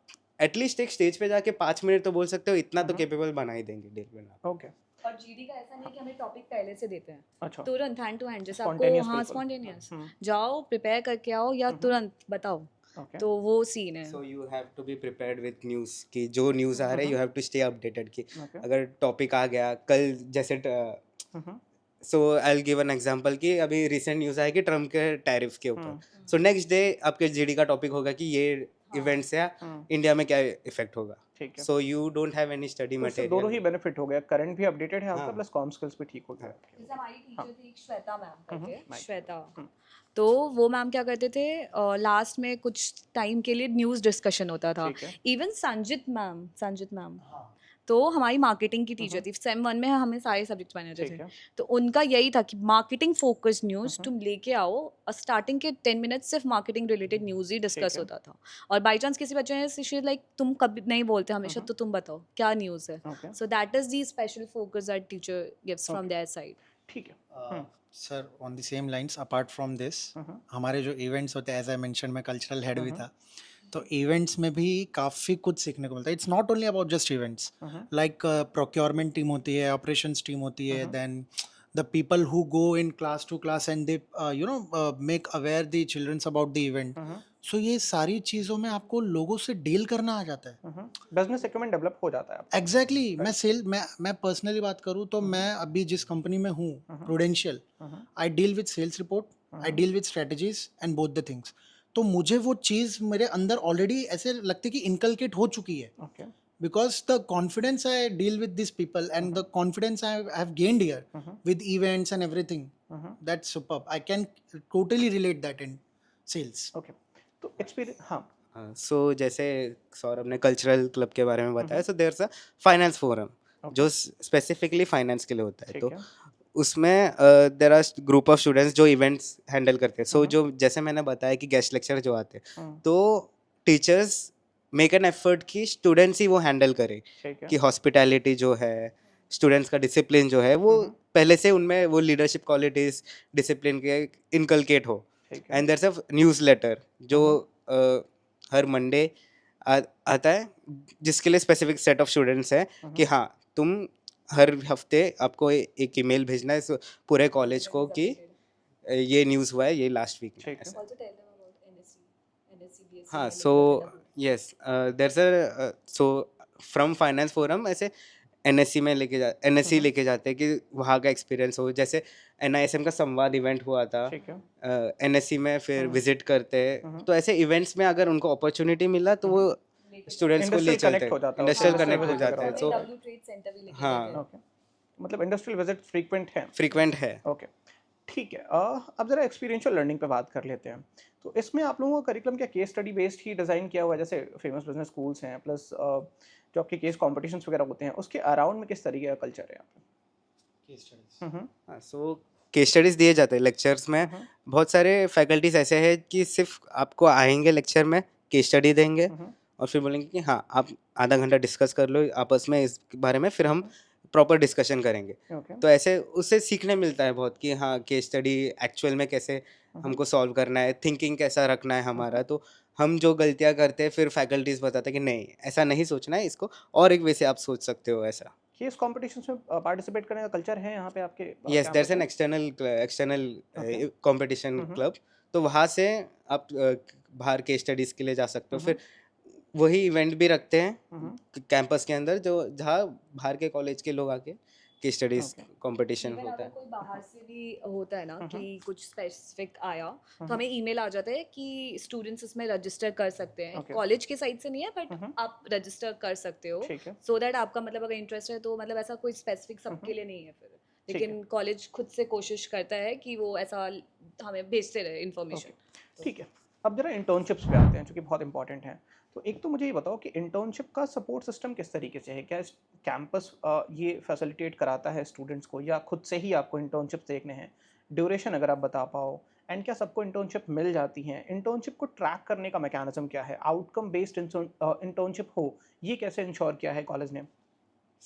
एटलीस्ट एक स्टेज पे जाके 5 मिनट तो बोल सकते हो. इतना तो केपेबल बना ही देंगे डेल में. ओके और जीडी का ऐसा नहीं है कि हमें टॉपिक पहले से देते हैं, अच्छा तुरंत हैंड टू हैंड, जैसे आपको Spontaneous हाँ बिल्कुल. स्पॉन्टेनियस, हम्म. जाओ प्रिपेयर करके आओ या तुरंत बताओ, ओके तो वो सीन है. So you have to be prepared with news कि जो न्यूज़ आ रहा है, you have to stay updated कि ओके अगर टॉपिक आ गया कल, जैसे so I will give an example कि अभी रिसेंट न्यूज़ आया कि ट्रम्प के टैरिफ के ऊपर. सो नेक्स्ट डे आपके जीडी का टॉपिक होगा कि ये इवेंट से इंडिया में क्या इफेक्ट होगा. ठीक है so you don't have any study तो इससे दोनों ही मटेरियल. बेनिफिट हो गया, करंट भी अपडेटेड है आपका, हाँ. प्लस कॉम स्किल्स भी ठीक हो गया. जैसे हमारी टीचर थी एक श्वेता मैम करके, Mic. श्वेता, तो वो मैम क्या करते थे, लास्ट में कुछ टाइम के लिए न्यूज़ डिस्कशन होता था. ठीक है इवन संजित मैम, तो हमारी मार्केटिंग की टीचर थी, सेम 1 में हमें सारे सब्जेक्ट्स पढ़ने होते ठीक थे। है। तो उनका यही था कि मार्केटिंग फोकस्ड न्यूज़ तुम लेके आओ, और स्टार्टिंग के 10 मिनट्स सिर्फ मार्केटिंग रिलेटेड न्यूज़ ही डिस्कस है। होता था। और बाई चांस किसी बच्चे ने लाइक तुम कभी नहीं बोलते हमेशा, तो तुम बताओ क्या न्यूज़ है। Okay. So that is the special focus that teacher gives from their side. ठीक है। Sir on the same lines apart from this, हमारे जो इवेंट्स होते हैं, एज आई मेंशन, मैं कल्चरल हेड भी था, तो इवेंट्स में भी काफ़ी कुछ सीखने को मिलता है. It's not only about just events, like procurement team होती है, ऑपरेशंस टीम होती है, then the people who go in class to class and they make aware the childrens about the event. So ये सारी चीज़ों में आपको लोगों से डील करना आ जाता है. बिजनेस एक्यूमेंट डेवलप हो जाता है आपका। एग्जैक्टली मैं पर्सनली बात करूँ तो मैं अभी जिस कंपनी में हूँ, Prudential, I deal with sales report, I deal with strategies and both the things. तो मुझे वो चीज़ मेरे अंदर ऑलरेडी ऐसे लगती है कि इनकलकेट हो चुकी है, okay. because the confidence I deal with these people and the confidence I have gained here with events and everything, that's superb. I can totally relate that in sales. Okay. तो experience, हाँ। सो जैसे सौरभ ने cultural club के बारे में बताया, so there a finance forum जो specifically finance के लिए होता है. ठीक तो है। उसमें there are group of students जो इवेंट्स हैंडल करते हैं. सो जो जैसे मैंने बताया कि गेस्ट लेक्चर जो आते हैं, तो टीचर्स मेक एन एफर्ट कि स्टूडेंट्स ही वो हैंडल करें, ठीक है। कि हॉस्पिटैलिटी जो है, स्टूडेंट्स का डिसिप्लिन जो है, वो पहले से उनमें वो लीडरशिप क्वालिटीज डिसिप्लिन के इनकलकेट हो. ठीक है। And there is a newsletter जो हर मंडे आता है, जिसके लिए स्पेसिफिक सेट ऑफ स्टूडेंट्स है कि हाँ, तुम हर हफ्ते आपको एक ईमेल भेजना है पूरे कॉलेज को कि ये न्यूज़ हुआ है ये लास्ट वीक में. ठीक है। ऐसा. Also tell them about NSC, हाँ, BSc, so yes, there so from finance forum ऐसे एनएससी में एनएससी लेके जाते हैं कि वहाँ का एक्सपीरियंस हो. जैसे एनआईएसएम का संवाद इवेंट हुआ था, ठीक है। एनएससी में फिर विजिट करते हैं. तो ऐसे इवेंट्स में अगर उनको अपॉर्चुनिटी मिला तो वो स्टूडेंट्स को ले इंडस्ट्रियल चलते कनेक्ट हो हैं, जाता है, इंडस्ट्रियल उससे कनेक्ट हो visit जाते हैं. वगैरह सो W ट्रेड सेंटर भी लेके हाँ, गए थे। ओके। मतलब इंडस्ट्रियल विजिट फ्रीक्वेंट है। फ्रीक्वेंट है. ओके। ठीक है। अब ज़रा एक्सपीरियंशियल लर्निंग पे बात कर लेते हैं। तो इसमें आप लोगों का करिकुलम क्या केस स्टडी बेस्ड ही डिज़ाइन किया हुआ है, जैसे फेमस बिजनेस स्कूल्स हैं, प्लस जो आपके केस कॉम्पिटिशन्स वगैरह होते हैं, उसके अराउंड में किस तरीके का कल्चर है यहाँ पे? हाँ, सो केस स्टडीज दिए जाते हैं लेक्चर्स में. बहुत सारे फैकल्टीज ऐसे हैं कि सिर्फ आपको आएंगे लेक्चर में, केस स्टडी देंगे और फिर बोलेंगे कि हाँ, आप आधा घंटा डिस्कस कर लो आपस में इस बारे में, फिर हम प्रॉपर डिस्कशन करेंगे. ओके। तो ऐसे उससे सीखने मिलता है बहुत कि हाँ, केस स्टडी एक्चुअल में कैसे हमको सॉल्व करना है, थिंकिंग कैसा रखना है हमारा. तो हम जो गलतियाँ करते हैं फिर फैकल्टीज बताते हैं कि नहीं, ऐसा नहीं सोचना है, इसको और एक वे से आप सोच सकते हो ऐसा. केस कॉम्पिटिशन्स में पार्टिसिपेट करने का कल्चर है यहाँ पे आपके? यस, क्या देयर इज होता एन है? External Okay. Competition club. तो वहाँ से आप बाहर केस स्टडीज़ के लिए जा सकते हो. फिर वही इवेंट भी रखते हैं कैंपस के अंदर, जो जहाँ बाहर के कॉलेज के लोग आके case studies Okay. Competition even होता अगर है. कोई बाहर से भी होता है ना कि कुछ स्पेसिफिक आया, तो हमें ईमेल आ जाता है कि स्टूडेंट्स इसमें रजिस्टर कर सकते हैं. Okay. कॉलेज के साइड से नहीं है, बट आप रजिस्टर कर सकते हो, ठीक है। सो दैट आपका मतलब अगर इंटरेस्ट है तो मतलब ऐसा कोई स्पेसिफिक सबके लिए नहीं है फिर. ठीक लेकिन कॉलेज खुद से कोशिश करता है कि वो ऐसा हमें भेजते रहे इन्फॉर्मेशन. ठीक है। अब जरा इंटर्नशिप्स पे आते हैं, जो कि बहुत इंपॉर्टेंट हैं. तो एक तो मुझे ये बताओ कि इंटर्नशिप का सपोर्ट सिस्टम किस तरीके से है? क्या कैंपस ये फैसिलिटेट कराता है स्टूडेंट्स को, या खुद से ही आपको इंटर्नशिप देखने हैं? ड्यूरेशन अगर आप बता पाओ, एंड क्या सबको इंटर्नशिप मिल जाती हैं? इंटर्नशिप को ट्रैक करने का मैकेनिज्म क्या है? आउटकम बेस्ड इंटर्नशिप हो, ये कैसे इंश्योर किया है कॉलेज ने?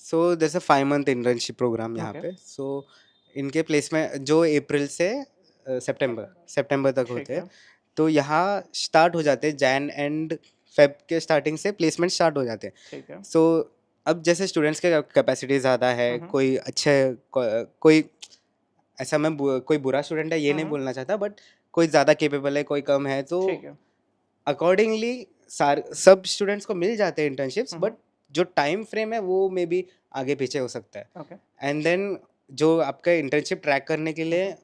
So there is a 5 month internship programme यहाँ Okay. पे. सो इनके प्लेसमेंट जो अप्रैल से सितंबर तक ठीक होते है। हैं. तो यहाँ स्टार्ट हो जाते हैं, जैन एंड फेब के स्टार्टिंग से प्लेसमेंट स्टार्ट हो जाते हैं. ठीक है। सो अब जैसे स्टूडेंट्स के कैपेसिटी ज़्यादा है, कोई अच्छे कोई ऐसा कोई बुरा स्टूडेंट है ये नहीं बोलना चाहता, बट कोई ज़्यादा केपेबल है, कोई कम है, तो ठीक है। अकॉर्डिंगली सब स्टूडेंट्स को मिल जाते हैं इंटर्नशिप्स. बट जो टाइम फ्रेम है वो मे बी आगे पीछे हो सकता है. ओके। एंड देन जो आपका इंटर्नशिप ट्रैक करने के लिए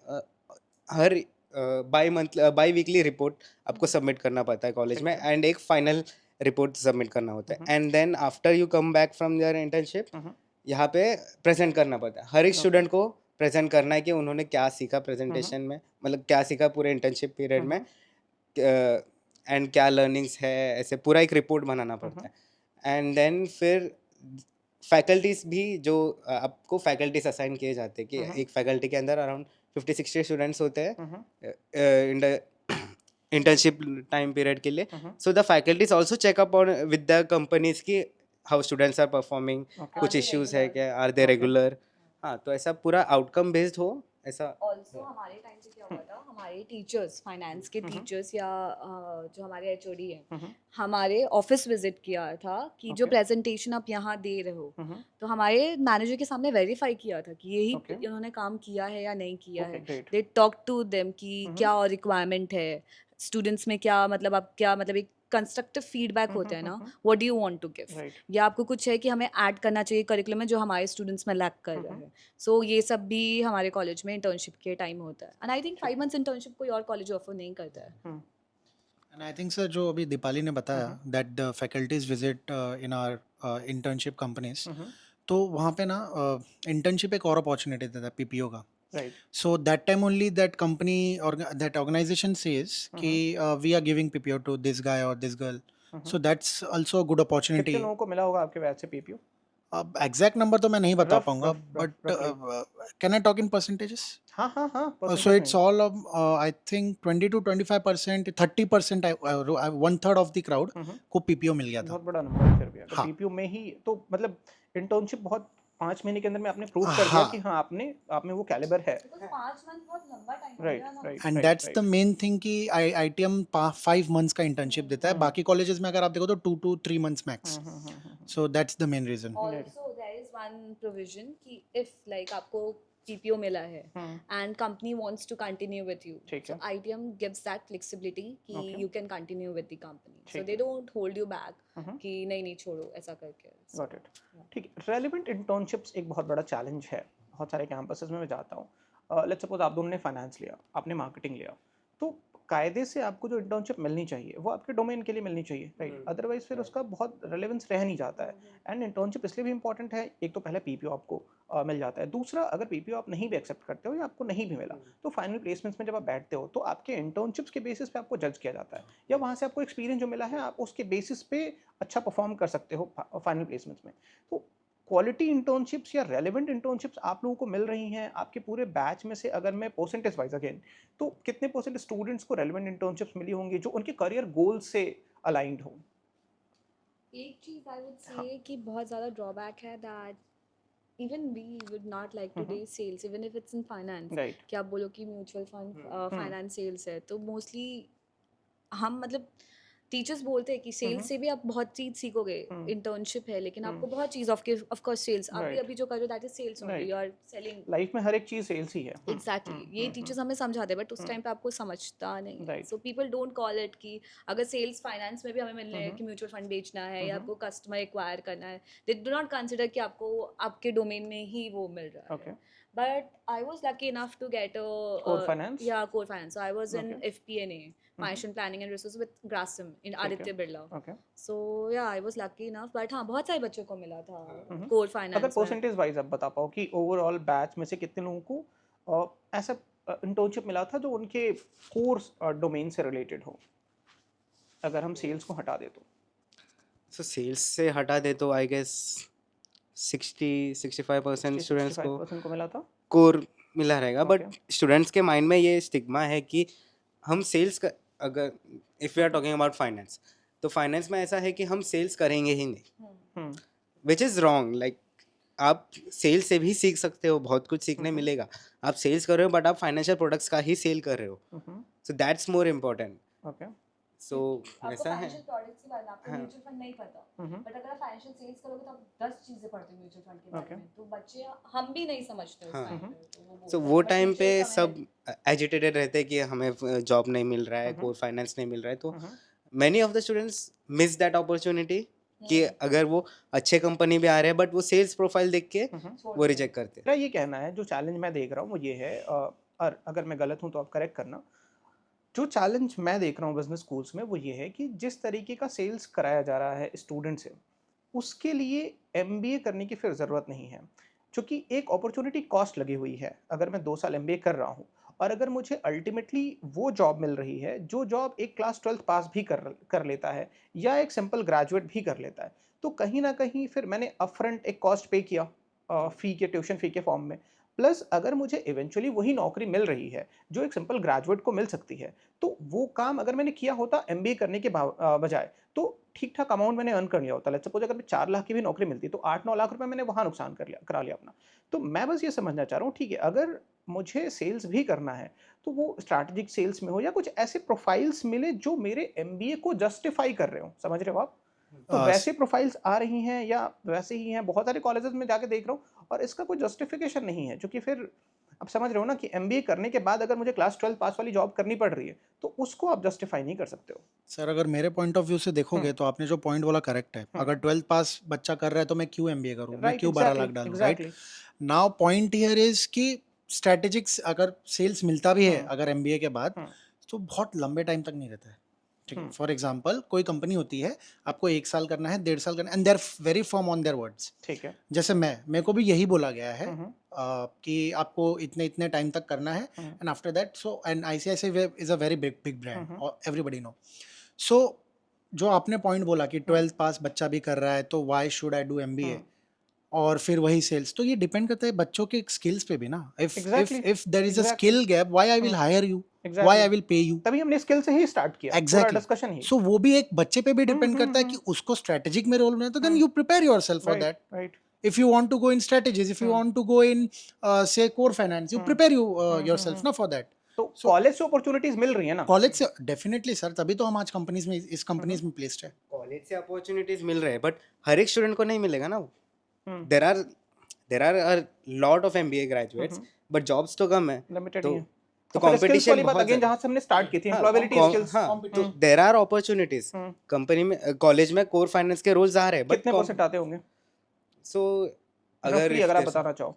हर बाई वीकली रिपोर्ट आपको सबमिट करना पड़ता है कॉलेज में, एंड एक फाइनल रिपोर्ट सबमिट करना होता है. And then after you come back from your internship, यहाँ पे प्रेजेंट करना पड़ता है. हर एक स्टूडेंट को प्रेजेंट करना है कि उन्होंने क्या सीखा प्रेजेंटेशन में, मतलब क्या सीखा पूरे इंटर्नशिप पीरियड में, एंड क्या लर्निंग्स है, ऐसे पूरा एक रिपोर्ट बनाना पड़ता है. एंड देन फिर फैकल्टीज भी जो आपको फैकल्टीज असाइन किए जाते हैं कि एक फैकल्टी के अंदर अराउंड 50-60 स्टूडेंट्स होते हैं इंटर्नशिप टाइम पीरियड के लिए. So the faculties also checkup on with the companies की हाउ स्टूडेंट्स आर परफॉर्मिंग, कुछ इश्यूज है क्या, आर दे रेगुलर. हाँ, तो ऐसा पूरा आउटकम बेस्ड हो ऐसा. ऑल्सो हमारे टाइम पे क्या हुआ था, हमारे टीचर्स, फाइनेंस के टीचर्स या जो हमारे एचओडी हैं, हमारे ऑफिस विजिट किया था कि जो प्रेजेंटेशन आप यहाँ दे रहे हो, तो हमारे मैनेजर के सामने वेरीफाई किया था कि यही इन्होंने काम किया है या नहीं किया है. दे टॉक टू देम कि क्या और रिक्वायरमेंट है स्टूडेंट्स में, क्या मतलब आप क्या मतलब एक कंस्ट्रक्टिव फीडबैक होता है ना, what do you want to give, या आपको कुछ है कि हमें ऐड करना चाहिए करिकुलम में जो हमारे स्टूडेंट्स में लैक कर रहा है. सो ये सब भी हमारे कॉलेज में इंटर्नशिप के टाइम होता है. And I think 5 months internship कोई और कॉलेज ऑफर नहीं करता है. एंड आई थिंक सर जो अभी दीपाली ने बताया that the faculties visit in our internship companies, तो वहाँ पे ना इंटर्नशिप एक और अपॉर्चुनिटी देता है पीपीओ का. Right. So that time only that company or that organization says कि we are giving PPO to this guy or this girl. So that's also a good opportunity. कितने लोगों को मिला होगा आपके बैच से पीपीयू? अब एग्जैक्ट नंबर तो मैं नहीं बता रफ पाऊंगा, रफ रफ बट रफली. Can I talk in percentages? हाँ हाँ हाँ, So परसेंटेज it's नहीं. all I think 20 to 25%, 30%, one third of the crowd को PPO मिल गया था. बहुत बड़ा नंबर है फिर भी. अगर हाँ. पीपीयू में ही तो मतलब इंटर्नशिप बहुत 5 महीने के अंदर में आपने प्रूव कर दिया कि हाँ आपने आप में वो कैलिबर है. 5 मंथ बहुत लंबा टाइम हो राइट गया ना. Right. And that's the main thing कि IITM 5 months का इंटर्नशिप देता है. बाकी कॉलेजेस में अगर आप देखो तो 2 to 3 months max. So that's the main reason. Also, there is one provision कि if like आपको PPO मिला है and company wants to continue with you, ठीक so है. ITM gives that flexibility कि Okay. you can continue with the company, so ठीक they है. don't hold you back कि नहीं नहीं छोड़ो ऐसा करके. Got it. ठीक है. रेलिवेंट इंटर्नशिप्स एक बहुत बड़ा चैलेंज है बहुत सारे कैंपसेस में. मैं जाता हूँ, लेट्स सपोज आप दोनों ने फाइनेंस लिया, आपने मार्केटिंग लिया, तो कायदे से आपको जो इंटर्नशिप मिलनी चाहिए वो आपके डोमेन के लिए मिलनी चाहिए. राइट. अदरवाइज फिर उसका बहुत रेलेवेंस रह नहीं जाता है. एंड इंटर्नशिप इसलिए भी इंपॉर्टेंट है, एक तो पहले पीपीओ आपको मिल जाता है. दूसरा, अगर पीपीओ आप नहीं भी एक्सेप्ट करते हो या आपको नहीं भी मिला, तो फाइनल प्लेसमेंट्स में जब आप बैठते हो तो आपके इंटर्नशिप्स के बेसिस पे आपको जज किया जाता है, या वहाँ से आपको एक्सपीरियंस जो मिला है आप उसके बेसिस पे अच्छा परफॉर्म कर सकते हो फाइनल प्लेसमेंट्स में. तो क्वालिटी इंटर्नशिप्स या रेलेवेंट इंटर्नशिप्स आप लोगों को मिल रही हैं आपके पूरे बैच में से? अगर मैं परसेंटेज वाइज अगेन, तो कितने परसेंट स्टूडेंट्स को रेलेवेंट इंटर्नशिप्स मिली होंगी जो उनके करियर गोल से अलाइंड हो? एक चीज आई वुड से कि बहुत ज़्यादा ड्रॉबैक है that even we would not like to do sales even if it's in finance. Right. कि आप बोलो कि म्यूचुअल फंड फाइनेंस सेल्स है, तो मोस्टली हम मतलब टीचर्स बोलते हैं कि सेल्स से भी आप बहुत चीज सीखोगे, इंटर्नशिप है लेकिन आपको बहुत चीज ऑफ कोर्स सेल्स आप भी Right. अभी जो कर रहे हो that is sales only, Right. You are selling. Life में हर एक चीज़ सेल्स ही है. एग्जैक्टली, ये टीचर्स हमें समझाते हैं बट उस टाइम पे आपको समझता नहीं है. Right. So people don't call it कि अगर सेल्स फाइनेंस में भी हमें मिल रहे हैं कि म्यूचुअल फंड बेचना है या आपको कस्टमर एक्वायर करना है, दे डू नॉट कंसिडर कि आपको आपके डोमेन में ही वो मिल रहा Okay. है. But I was lucky enough to get a Core finance? Yeah, core finance. So I was in Okay. FP&A, Financial Planning and Resources with Grasim in Aditya Birla. Okay. So yeah, I was lucky enough. But हाँ, बहुत सारे बच्चों को मिला था core अगर finance में. Percentage wise आप बता पाओ कि ओवरऑल बैच में से कितने लोगों को ऐसा इंटर्नशिप मिला था जो उनके कोर्स डोमेन से रिलेटेड हो, अगर हम सेल्स को हटा दे तो? सो सेल्स से हटा दे तो आई गेस 60-65% स्टूडेंट्स को 65% को मिला था. कोर मिला रहेगा. But Okay. स्टूडेंट्स के माइंड में ये स्टिग्मा है कि हम सेल्स का, अगर if we are talking about finance, तो फाइनेंस में ऐसा है कि हम सेल्स करेंगे ही नहीं, hmm. Which is wrong. Like आप सेल्स से भी सीख सकते हो, बहुत कुछ सीखने मिलेगा. आप सेल्स कर रहे हो बट आप फाइनेंशियल प्रोडक्ट्स का ही सेल कर रहे हो, so that's more important. Okay. So आपको ऐसा है. फाइनेंशियल प्रोडक्ट्स के बारे में आपको हाँ. म्यूचुअल फंड नहीं पता, बट अगर आप फाइनेंशियल सेल्स करोगे तो आप 10 चीजें पढ़ते हो म्यूचुअल फंड के बारे Okay. में, तो बच्चे हम भी नहीं समझते उस हाँ. टाइम पे, तो वो सो बोलते वो हैं. But टाइम पे teachers हमें सब एजिटेटेड रहते हैं कि हमें जॉब नहीं मिल रहा है, कोर फाइनेंस नहीं मिल रहा है. तो many of the students miss that opportunity कि अगर वो अच्छे कंपनी में आ रहे हैं बट वो सेल्स प्रोफाइल देख के वो रिजेक्ट करते हैं. मेरा ये कहना है, जो चैलेंज मैं देख रहा हूँ वो ये है, और अगर मैं गलत हूँ तो आप करेक्ट करना, जो चैलेंज मैं देख रहा हूँ बिजनेस स्कूल्स में वो ये है कि जिस तरीके का सेल्स कराया जा रहा है स्टूडेंट से, उसके लिए एमबीए करने की फिर ज़रूरत नहीं है, क्योंकि एक अपॉर्चुनिटी कॉस्ट लगी हुई है. अगर मैं 2 साल एमबीए कर रहा हूँ और अगर मुझे अल्टीमेटली वो जॉब मिल रही है जो जॉब एक क्लास 12th पास भी कर लेता है या एक सिंपल ग्रेजुएट भी कर लेता है, तो कहीं ना कहीं फिर मैंने अपफ्रंट एक कॉस्ट पे किया फ़ी के, ट्यूशन फ़ी के फॉर्म में। प्लस अगर मुझे इवेंचुअली वही नौकरी मिल रही है जो एक सिंपल ग्रेजुएट को मिल सकती है, तो वो काम अगर मैंने किया होता एमबीए करने के बजाय, तो ठीक ठाक अमाउंट मैंने अर्न कर लिया होता। लेट्स सपोज अगर मैं 4 लाख की भी नौकरी मिलती तो 8-9 लाख रुपए मैंने वहाँ नुकसान करा लिया अपना। तो मैं बस ये समझना चाह रहा हूँ, ठीक है, अगर मुझे सेल्स भी करना है तो वो स्ट्रैटेजिक सेल्स में हो या कुछ ऐसे प्रोफाइल्स मिले जो मेरे एमबीए को जस्टिफाई कर रहे हो, समझ रहे हो आप? तो वैसे प्रोफाइल्स आ रही हैं या वैसे ही हैं, बहुत सारे कॉलेजेस में जाके देख रहा हूँ और इसका कोई जस्टिफिकेशन नहीं है, जो कि फिर आप समझ रहे हो ना कि एमबीए करने के बाद अगर मुझे क्लास 12 पास वाली जॉब करनी पड़ रही है, तो उसको आप जस्टिफाई नहीं कर सकते हो। सर अगर मेरे पॉइंट ऑफ व्यू से देखोगे तो आपने जो पॉइंट बोला करेक्ट है। अगर 12th पास बच्चा कर रहा है तो मैं क्यों एमबीए करूं, मैं राइट, क्यों 12 लाख एग्जैक्टली, डालूं, right? Exactly. Now point here is कि स्ट्रेटेजिक्स अगर सेल्स मिलता भी है अगर एमबीए के बाद, हम्म, तो बहुत लंबे टाइम तक नहीं रहता है। ठीक है, हम्म, फॉर एग्जांपल कोई कंपनी होती है, आपको 1 साल करना है, 1.5 साल करना है, and they are very firm on their words. ठीक है। जैसे मेरे को भी यही बोला गया है हम्म, कि आपको इतने इतने टाइम तक करना है, hmm, and after that so and ICICI web is a very big big brand hmm, और एवरीबडी नो। सो जो आपने पॉइंट बोला कि 12th पास बच्चा भी कर रहा है तो why should I do MBA, hmm, और फिर वही सेल्स, तो ये डिपेंड करता है बच्चों के स्किल्स पे भी ना। If if exactly, if there is a exactly. Skill gap, why I will hire you, why exactly, I will pay you. तभी हमने स्किल से ही स्टार्ट किया पूरा एग्जैक्टली, डिस्कशन ही। सो वो भी एक बच्चे पे भी हम्म, डिपेंड हम्म, करता है कि उसको स्ट्रेटेजिक में रोल में है, तो then you prepare yourself for right, that. Right. If you want to go in strategies, if you want to go in say core finance, you prepare yourself na for that. तो So college से opportunities मिल रही है ना? College से definitely sir, तभी तो हम आज कंपनीज में इस कंपनीज में प्लेस्ड है। कॉलेज से अपॉर्चुनिटीज मिल रहे हैं बट हर एक स्टूडेंट को नहीं मिलेगा ना। Hmm, there are a lot of MBA graduates but jobs तो कम है। लिमिटेड ही तो है। तो और फिर स्किल्स कंपटीशन वाली बात बहुत अगेन ज़्यादा। जहाँ से हमने स्टार्ट की थी, हाँ एम्प्लॉयबिलिटी स्किल्स। हाँ, तो there are opportunities hmm. Company में, कॉलेज में कोर फाइनेंस के रोल्स आ रहे हैं बट कितने परसेंट आते होंगे सो अगर रफली, अगर आप बताना चाहो?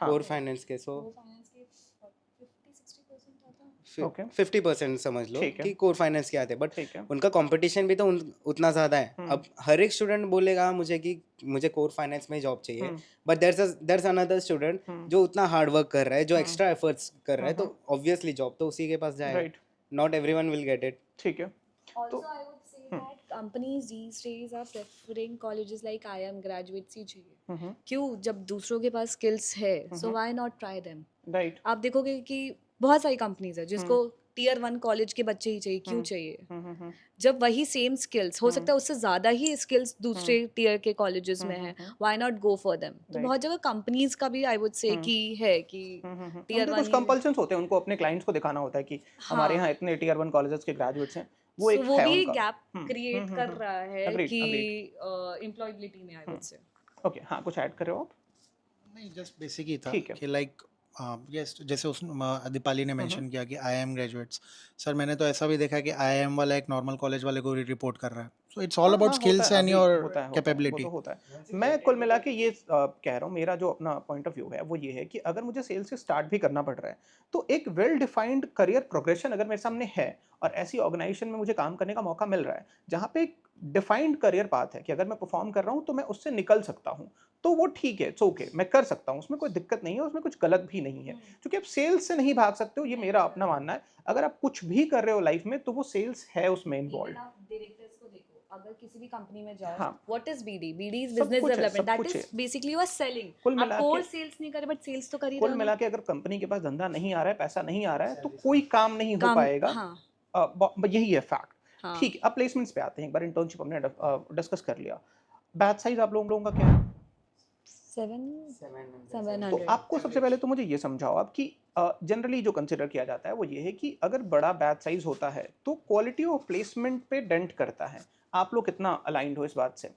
कोर फाइनेंस के सो ओके, 50% समझ लो ठीक है। कि कोर फाइनेंस के आते हैं बट ठीक है। उनका कंपटीशन भी तो उतना ज़्यादा है। अब हर एक स्टूडेंट बोलेगा मुझे कि मुझे कोर फाइनेंस में जॉब चाहिए, बट देयर अनदर स्टूडेंट जो उतना हार्ड वर्क कर रहा है, जो एक्स्ट्रा एफर्ट्स कर रहा है, तो ऑब्वियसली जॉब तो उसी के पास जाएगा। Right, not everyone will get it. ठीक है। Also, I would say that companies these days are preferring colleges like IIM graduates ही चाहिए। क्यों? जब दूसरों के पास skills है, so why not try them? Right. आप देखोगे कि बहुत सारी कंपनीज है जिसको टियर 1 कॉलेज के बच्चे ही चाहिए। क्यों चाहिए? जब वही सेम स्किल्स हो सकता है उससे ज्यादा ही स्किल्स दूसरे टियर के कॉलेजेस में है, why not go for them? तो बहुत जगह कंपनीज का भी आई वुड से कि है कि टियर उनके कुछ 1 कंपल्शंस होते हैं, उनको अपने क्लाइंट्स को दिखाना होता है कि हमारे यहाँ इतने टियर 1 कॉलेजेस के ग्रेजुएट्स हैं। वो एक वो है भी उनका। गैप क्रिएट कर रहा है Agreed, कि agreed. एम्प्लॉयबिलिटी में आई वुड से। ओके, हाँ, कुछ ऐड कर रहे हो आप? नहीं, जस्ट बेसिक ही था ठीक है। कि लाइक यस, जैसे उस दीपाली ने मेंशन किया कि आईआईएम ग्रेजुएट्स, सर मैंने तो ऐसा भी देखा कि आईआईएम वाला एक नॉर्मल कॉलेज वाले को रिपोर्ट कर रहा है। सो इट्स ऑल अबाउट हाँ, होता स्किल्स है, एंड अभी योर होता है, वो कैपेबिलिटी। तो होता है। मैं कुल मिला के ये कह रहा हूँ, मेरा जो अपना पॉइंट ऑफ व्यू है वो ये है कि अगर मुझे सेल्स से स्टार्ट भी करना पड़ रहा है, तो एक वेल डिफाइंड करियर प्रोग्रेशन अगर मेरे सामने है और ऐसी ऑर्गेनाइजेशन में मुझे काम करने का मौका मिल रहा है जहाँ पे एक डिफाइंड करियर पाथ है कि अगर मैं परफॉर्म कर रहा हूँ तो मैं उससे निकल सकता हूँ, तो वो ठीक है, इट्स ओके, मैं कर सकता हूँ, उसमें कोई दिक्कत नहीं है, उसमें कुछ गलत भी नहीं है, क्योंकि आप सेल्स से नहीं भाग सकते हो, ये मेरा अपना मानना है। अगर आप कुछ भी कर रहे हो लाइफ में तो वो सेल्स है उसमें इन्वॉल्व। आप डायरेक्टर्स को देखो, अगर किसी भी कंपनी में जाओ, हाँ। What is BD? BD is सब बिजनेस कुछ है, डेवलपमेंट, सब दैट कुछ इज है। Basically you are selling. कुल आप मिला कोर के सेल्स नहीं करे बट सेल्स तो कर ही कुल रहे हो मिला ना। के अगर कंपनी के पास धंधा नहीं आ रहा है, पैसा नहीं आ रहा है, तो कोई काम नहीं हो काम, पाएगा। हाँ यही है फैक्ट। हाँ। ठीक है, अब प्लेसमेंट्स पे आते हैं। एक बार इंटर्नशिप हमने डिस्कस कर लिया। बैच साइज आप लोगों का क्या है? 700। तो आपको सबसे पहले तो मुझे ये समझाओ आप कि जनरली जो कंसिडर किया जाता है वो ये है कि अगर बड़ा बैच साइज होता है तो क्वालिटी ऑफ प्लेसमेंट पे डेंट करता है। आप लोग कितना अलाइंड हो इस बात से?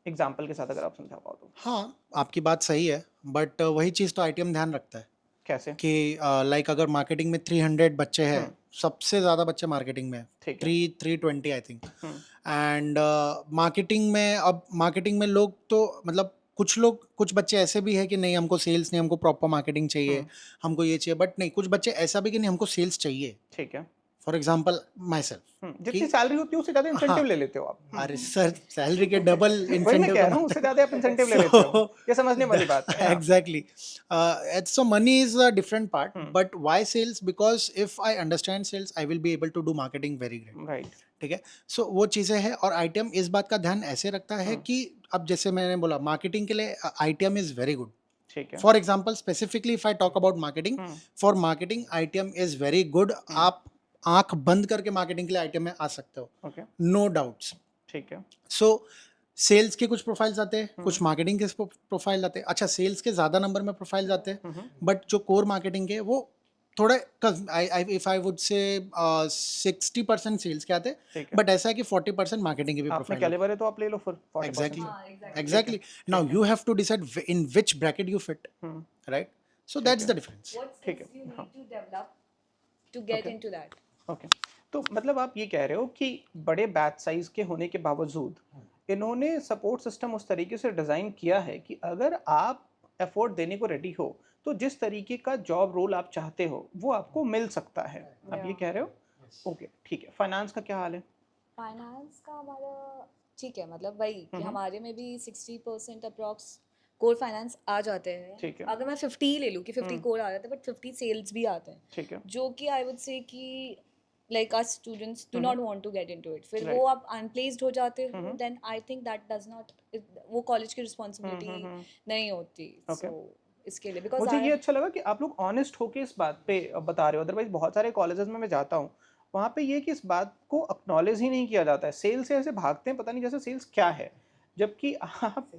एग्जाम्पल के साथ अगर आप समझा पाओ तो। हाँ, आपकी बात सही है, बट वही चीज़ तो आईटीएम ध्यान रखता है कैसे? कि लाइक अगर मार्केटिंग में 300 बच्चे हैं, सबसे ज़्यादा बच्चे मार्केटिंग में ठीक है। 320 आई थिंक। एंड मार्केटिंग में लोग तो मतलब कुछ बच्चे ऐसे भी है कि नहीं हमको सेल्स नहीं, हमको प्रॉपर मार्केटिंग चाहिए, हमको ये चाहिए, बट नहीं, कुछ बच्चे ऐसा भी कि नहीं हमको सेल्स चाहिए। ठीक है। For example my self. जितनी सैलरी होती है उससे ज्यादा इंसेंटिव हाँ। ले लेते हो आप। अरे सर, सैलरी के डबल वही मैं इंसेंटिव कह रहा हूँ, उससे ज्यादा आप इंसेंटिव ले लेते हो। ये समझने वाली बात है। हाँ। Exactly. So money is a different part, but why sales? Because if I understand sales, I will be able to do marketing very great. Right. ठीक है. सो वो चीज़ें हैं और आईटीएम इस बात का ध्यान ऐसे रखता है कि अब जैसे मैंने बोला मार्केटिंग के लिए आईटीएम इज़ वेरी गुड. ठीक है. For example specifically if I talk about marketing, for marketing ITM is very good. आप आँख बंद करके मार्केटिंग के लिए आईटीएम में आ सकते हो, ओके. No doubts. ठीक है. सो सेल्स के कुछ प्रोफाइल्स आते हैं, कुछ मार्केटिंग के प्रोफाइल आते हैं. अच्छा, सेल्स के ज़्यादा नंबर में प्रोफाइल्स आते हैं, बट जो कोर मार्केटिंग के वो थोड़े, इफ आई वुड से 60% सेल्स के आते हैं, ठीक है. बट ऐसा है कि 40% मार्केटिंग के भी आप में प्रोफाइल. कैलिबर है तो आप ले लो फिर 40%. Exactly. हाँ, exactly. Exactly. Now you have to decide in which bracket you fit, right? So that's the difference. What ठीक skills है. you हाँ. need to develop to get Okay. into that? Okay. तो मतलब आप ये कह रहे हो कि बड़े बैच साइज के होने के बावजूद इन्होंने सपोर्ट सिस्टम उस तरीके से डिज़ाइन किया है कि अगर आप एफर्ट देने को रेडी हो तो जिस तरीके का जॉब रोल आप चाहते हो वो आपको मिल सकता है. आप ये कह रहे हो. ओके. ठीक है. फाइनेंस का क्या हाल है? फाइनेंस का हमारा ठीक है, मतलब वही कि हमारे में भी 60% अप्रॉक्स कोर फाइनेंस आ जाते हैं. ठीक है. अगर मैं 50 ही ले लूँ कि 50 कोर आ जाते हैं बट 50 सेल्स भी आते हैं, ठीक है. जो कि आई वुड से कि like us students do not want to get into it. फिर Right. वो आप अनप्लेस्ड हो जाते हो, then I think that does not, वो कॉलेज की रिस्पॉन्सिबिलिटी नहीं होती. Okay. सो इसके लिए बिकॉज मुझे ये अच्छा लगा कि आप लोग ऑनेस्ट होके इस बात पे बता रहे हो. अदरवाइज बहुत सारे कॉलेजेस में मैं जाता हूँ, वहाँ पे ये कि इस बात को अक्नॉलेज ही नहीं किया जाता है. सेल्स से ऐसे भागते हैं, पता नहीं जैसे सेल्स क्या है, जबकि आप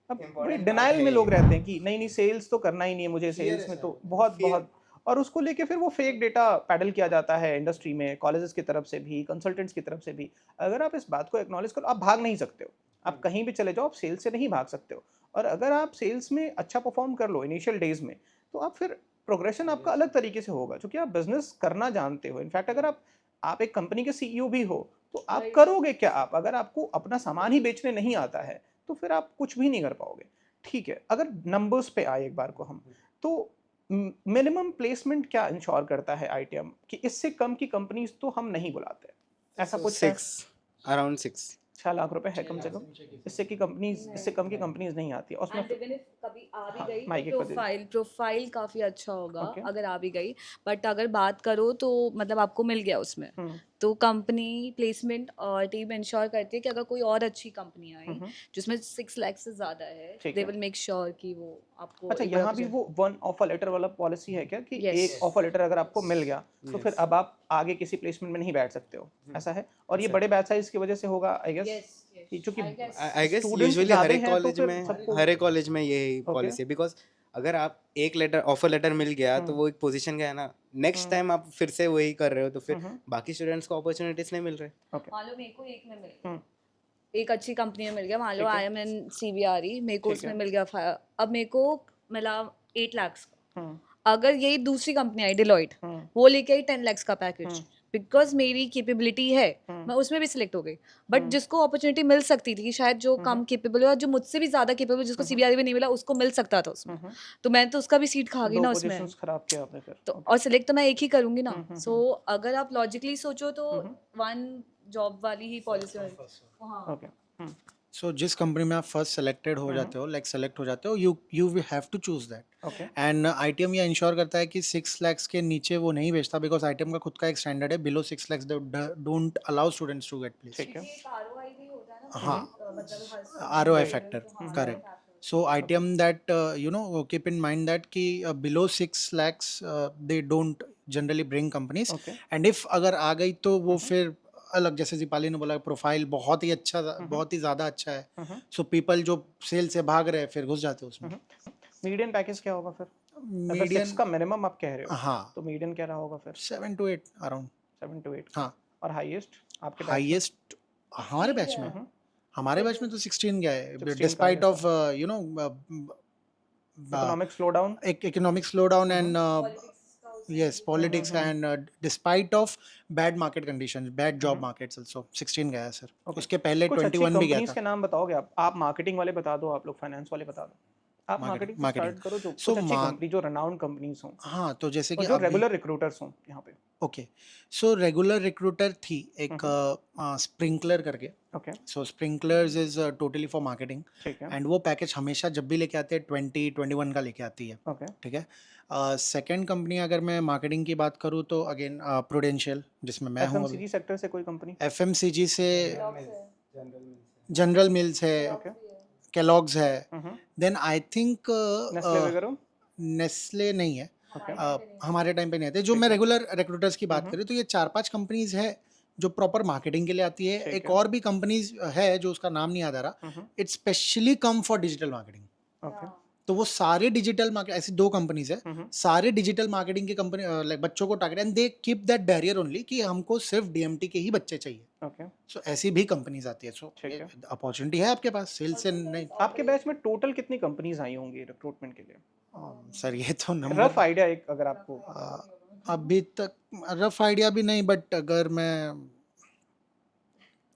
अब बड़े डिनाइल में लोग रहते हैं कि नहीं नहीं सेल्स तो करना ही नहीं है मुझे, सेल्स में तो बहुत बहुत, और उसको लेके फिर वो फेक डेटा पैडल किया जाता है इंडस्ट्री में, कॉलेजेस की तरफ से भी, कंसल्टेंट्स की तरफ से भी. अगर आप इस बात को एक्नॉलेज करो, आप भाग नहीं सकते हो. आप कहीं भी चले जाओ, आप सेल्स से नहीं भाग सकते हो. और अगर आप सेल्स में अच्छा परफॉर्म कर लो इनिशियल डेज में, तो आप फिर प्रोग्रेशन आपका अलग तरीके से होगा, क्योंकि आप बिजनेस करना जानते हो. इनफैक्ट अगर आप एक कंपनी के सीईओ भी हो तो आप करोगे क्या? आप अगर आपको अपना सामान ही बेचने नहीं आता है तो फिर आप कुछ भी नहीं कर पाओगे. ठीक है. अगर नंबर्स पे आए एक बार को हम, तो मिनिमम प्लेसमेंट क्या इंश्योर करता है आईटीएम कि इससे कम की कंपनीज तो हम नहीं बुलाते? ऐसा कुछ है? 6 around 6. 6 लाख रुपए है कम से कम. इससे कम की कंपनीज नहीं आती है उसमें. एंड इवन इफ कभी आ भी गई माइक एक तो बार दे. प्रोफाइल काफ़ी अच्छा होगा Okay. अगर आ भी गई. बट अगर बात करो तो मतलब आपको मिल गया उसमें, तो कंपनी प्लेसमेंट और टीम इंश्योर करती है कि अगर कोई और अच्छी कंपनी आई जिसमें 6 लाख से ज़्यादा है, ठीक दे है. विल मेक श्योर कि वो आपको अच्छा, एक यहाँ बड़ा भी वो वन ऑफर लेटर वाला पॉलिसी है क्या कि Yes. एक ऑफर लेटर अगर आपको मिल गया तो फिर अब आप आगे किसी प्लेसमेंट में नहीं बैठ सकते हो, ऐसा है? और ये बड़े बैच साइज की वजह से होगा आई गेस. Yes, yes. क्योंकि I guess. I guess Students usually ज़्यादा हर एक हैं तो कॉलेज फिर में सबको- हर एक कॉलेज में यही पॉलिसी है. बिकॉज अगर आप एक लेटर ऑफर लेटर मिल गया तो वो एक पोजीशन गया ना, नेक्स्ट टाइम आप फिर से वही कर रहे हो तो फिर बाकी स्टूडेंट्स को अपॉर्चुनिटीज नहीं मिल रहे. ओके. मान लो मेरे को एक में मिल गया, एक अच्छी कंपनी में मिल गया, मान लो ठीक है. आई एम इन सीबीआरई, मेरे को ठीक उसमें है. मिल गया अब मेरे को मिला 8 लाख का. हम्म. अगर यही दूसरी कंपनी आई डिलॉयट, वो लेके आई 10 लाख का पैकेज, बिकॉज मेरी कैपेबिलिटी है, मैं उसमें भी सिलेक्ट हो गई. बट जिसको अपॉर्चुनिटी मिल सकती थी शायद जो कम कैपेबल है और जो मुझसे भी ज्यादा कैपेबल, जिसको सीबीआरई में नहीं मिला, उसको मिल सकता था उसमें, तो मैं तो उसका भी सीट खा गई दो ना उसमें. पोजीशंस खराब किया आपने फिर. तो और सिलेक्ट तो मैं एक ही करूंगी ना. सो अगर आप लॉजिकली सोचो तो वन जॉब वाली ही पॉलिसी. हाँ. ओके. So जिस कंपनी में आप फर्स्ट सेलेक्टेड हो जाते हो, लाइक सेलेक्ट हो जाते हो, you have to choose that. Okay. And ITM ये इंश्योर करता है कि 6 lakhs के नीचे वो नहीं बेचता, बिकॉज आईटीएम का खुद का एक स्टैंडर्ड है, below 6 lakhs don't allow students to get place. ठीक है. एक ROI भी होता है ना. हाँ. मतलब ROI factor, correct. So ITM that keep in mind that कि below 6 lakhs they don't generally bring companies. Okay. And if अगर आ गई तो वो फिर अलग, जैसे दीपाली ने बोला, प्रोफाइल बहुत ही अच्छा, बहुत ही ज़्यादा अच्छा है. सो पीपल जो सेल से भाग रहे हैं फिर घुस जाते हैं उसमें. मीडियन पैकेज क्या होगा फिर? अगर मीडियन 6 का मिनिमम आप कह रहे हो, हाँ, तो मीडियन क्या रहा होगा फिर? 7 to 8 अराउंड. 7 to 8. हाँ. और हाईएस्ट आपके batch में? हाईएस्ट हमारे बैच में, हमारे बैच में तो 16 गया है, 16 डिस्पाइट का of economic slowdown. economic slowdown and yes, politics and despite of bad market conditions, bad job markets also 16 गया है सर. Okay. उसके पहले कुछ अच्छी 21 भी गया कंपनीज था. के नाम बताओगे आप मार्केटिंग वाले बता दो, आप लोग फाइनेंस वाले बता दो. आप मार्केटिंग marketing. स्टार्ट करो, जो So, कुछ अच्छी कंपनी जो रेनाउंड कंपनीज हों हाँ, तो जैसे और कि जो अभी रेगुलर रिक्रूटर्स हों यहाँ पे. ओके, सो रेगुलर रिक्रूटर थी एक स्प्रिंकलर करके. Okay, so sprinklers is totally for marketing, ठीक है, एंड वो पैकेज हमेशा जब भी लेके आते हैं 2021 का लेके आती है, ओके, ठीक है। सेकंड कंपनी अगर मैं मार्केटिंग की बात करूँ तो अगेन प्रूडेंशियल, जिसमें मैं हूँ अभी। एफएमसीजी सेक्टर से कोई कंपनी? एफएमसीजी से जनरल मिल्स है, ओके, केलॉग्स है, हम्म, देन आई थिंक नेस्ले वगैरह? नेस्ले नहीं है, ओके, हमारे टाइम पे नहीं आते। जो मैं रेगुलर रिक्रूटर्स की बात हम्म, करूँ तो ये 4-5 कंपनीज है जो प्रॉपर मार्केटिंग के लिए आती है। ठीक एक है, और भी कंपनीज है जो उसका नाम नहीं याद आ रहा, hmm, it's specially come for digital marketing. Okay, तो वो सारे डिजिटल मार्केट, ऐसी 2 कंपनीज है, हम्म, सारे डिजिटल मार्केटिंग के कंपनी लाइक बच्चों को target, and they keep that barrier only कि हमको सिर्फ डीएमटी के ही बच्चे चाहिए। ओके, सो ऐसी भी कंपनीज आती है। सो ठीक है। अपॉर्चुनिटी है आपके पास सेल्स से नहीं। आपके बैच में टोटल कितनी कंपनीज आई होंगी रिक्रूटमेंट के लिए? सर ये तो नंबर रफ आइडिया एक अगर आपको। अभी तक रफ आइडिया भी नहीं, बट अगर मैं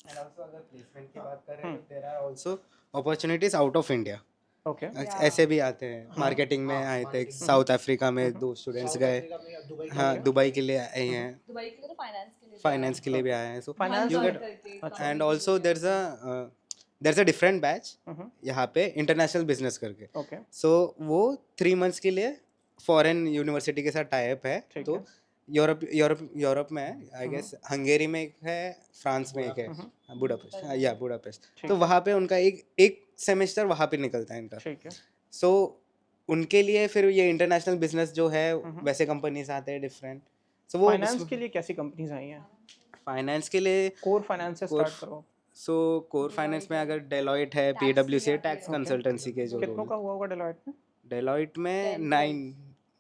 एंड आल्सो अगर प्लेसमेंट की बात करें हम्म, तो there are also opportunities out of India. Okay, ऐसे भी आते हैं, मार्केटिंग में आए थे, साउथ अफ्रीका में 2 स्टूडेंट्स गए। हाँ, ओके, दुबई के लिए आए हैं, दुबई के लिए तो फाइनेंस के लिए फाइनेंस के लिए भी आए हैं। सो फाइनेंस यू में? गेट, अच्छा, and also there is a different batch यहाँ पे इंटरनेशनल बिजनेस करके। ओके, सो वो 3 मंथ्स के लिए फॉरेन यूनिवर्सिटी के साथ टाई अप है। ठीक तो है, यूरोप में है, आई गेस हंगेरी में एक है, फ्रांस में एक है, बुडापेस्ट, या बुडापेस्ट। ठीक तो है, वहाँ पे उनका एक एक सेमेस्टर वहाँ पे निकलता है इनका। ठीक है, सो उनके लिए फिर ये इंटरनेशनल बिजनेस जो है, वैसे कंपनीज आते हैं डिफरेंट। सो वो फाइनेंस के लिए कैसी कंपनीज आई हैं? फाइनेंस के लिए कोर फाइनेंस से कोर स्टार्ट करो। सो कोर फाइनेंस में अगर डेलॉइट है, पीडब्ल्यूसी है, टैक्स ओके, कंसल्टेंसी के जो कितनों रोल, का हुआ होगा डेलॉयट में? डेलॉइट में 9,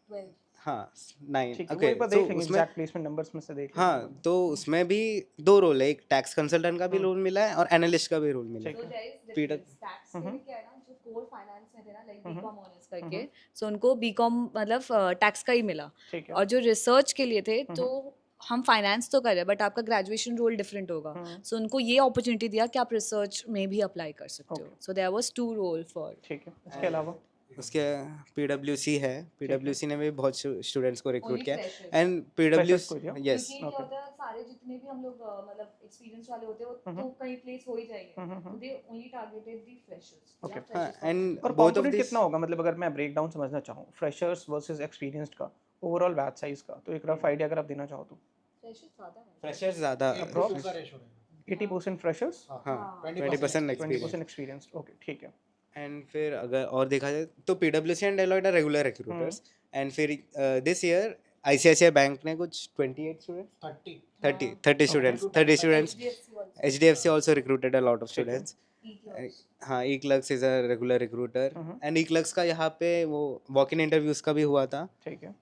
12 हाँ 9, ठीक है, वो ओके। एक बार सो देख लेंगे, उसमें, एग्जैक्ट प्लेसमेंट नंबर्स में से देख लेंगे हाँ, तो उसमें भी 2 रोल है, एक टैक्स कंसल्टेंट का भी रोल मिला है और एनालिस्ट का भी रोल मिला ठीक है। So है, there is PW difference. Tax के लिए क्या है ना, जो core finance में थे ना, like BCom honors करके, so उनको BCom मतलब टैक्स का ही मिला। ठीक है, और जो रिसर्च के लिए थे तो हम फाइनेंस तो कर रहे हैं बट आपका ग्रेजुएशन रोल डिफरेंट होगा, सो उनको ये अपॉर्चुनिटी दिया कि आप रिसर्च में भी अप्लाई कर सकते हो। So there was 2 role for. ठीक है, इसके अलावा उसके पीडब्ल्यूसी है, पीडब्ल्यूसी ने भी बहुत स्टूडेंट्स को रिक्रूट Only किया। freshers. एंड फ्रेशर्स पीडब्ल्यूसी, को दिया? यस, क्योंकि क्या होता है, सारे जितने भी हम लोग मतलब एक्सपीरियंस वाले होते हैं वो तो कहीं प्लेस हो ही जाएंगे, तो they only targeted the freshers. Okay. हाँ, एंड और बोथ ऑफ कंपोनेंट दिस, कितना होगा, मतलब अगर मैं ब्रेक डाउन समझना चाहूँ फ्रेशर्स वर्सेस एक्सपीरियंस्ड का, ओवरऑल बैच साइज का, तो एक रफ आइडिया अगर आप देना चाहो तो। फ्रेशर्स ज्यादा है। फ्रेशर्स ज़्यादा, 80% फ्रेशर्स, हाँ 20% 20% एक्सपीरियंस। एक्सपीरियंस्ड, ओके, ठीक है, एंड फिर अगर और देखा जाए तो पीडब्ल्यूसी and Deloitte are regular recruiters. And फिर दिस ईयर आईसीआईसीआई बैंक ने कुछ 28 students, 30 students, HDFC also recruited a lot of students. हाँ, Eclux is a regular recruiter. And Eclux का यहाँ पे वो walk in interviews का भी हुआ था। ठीक है,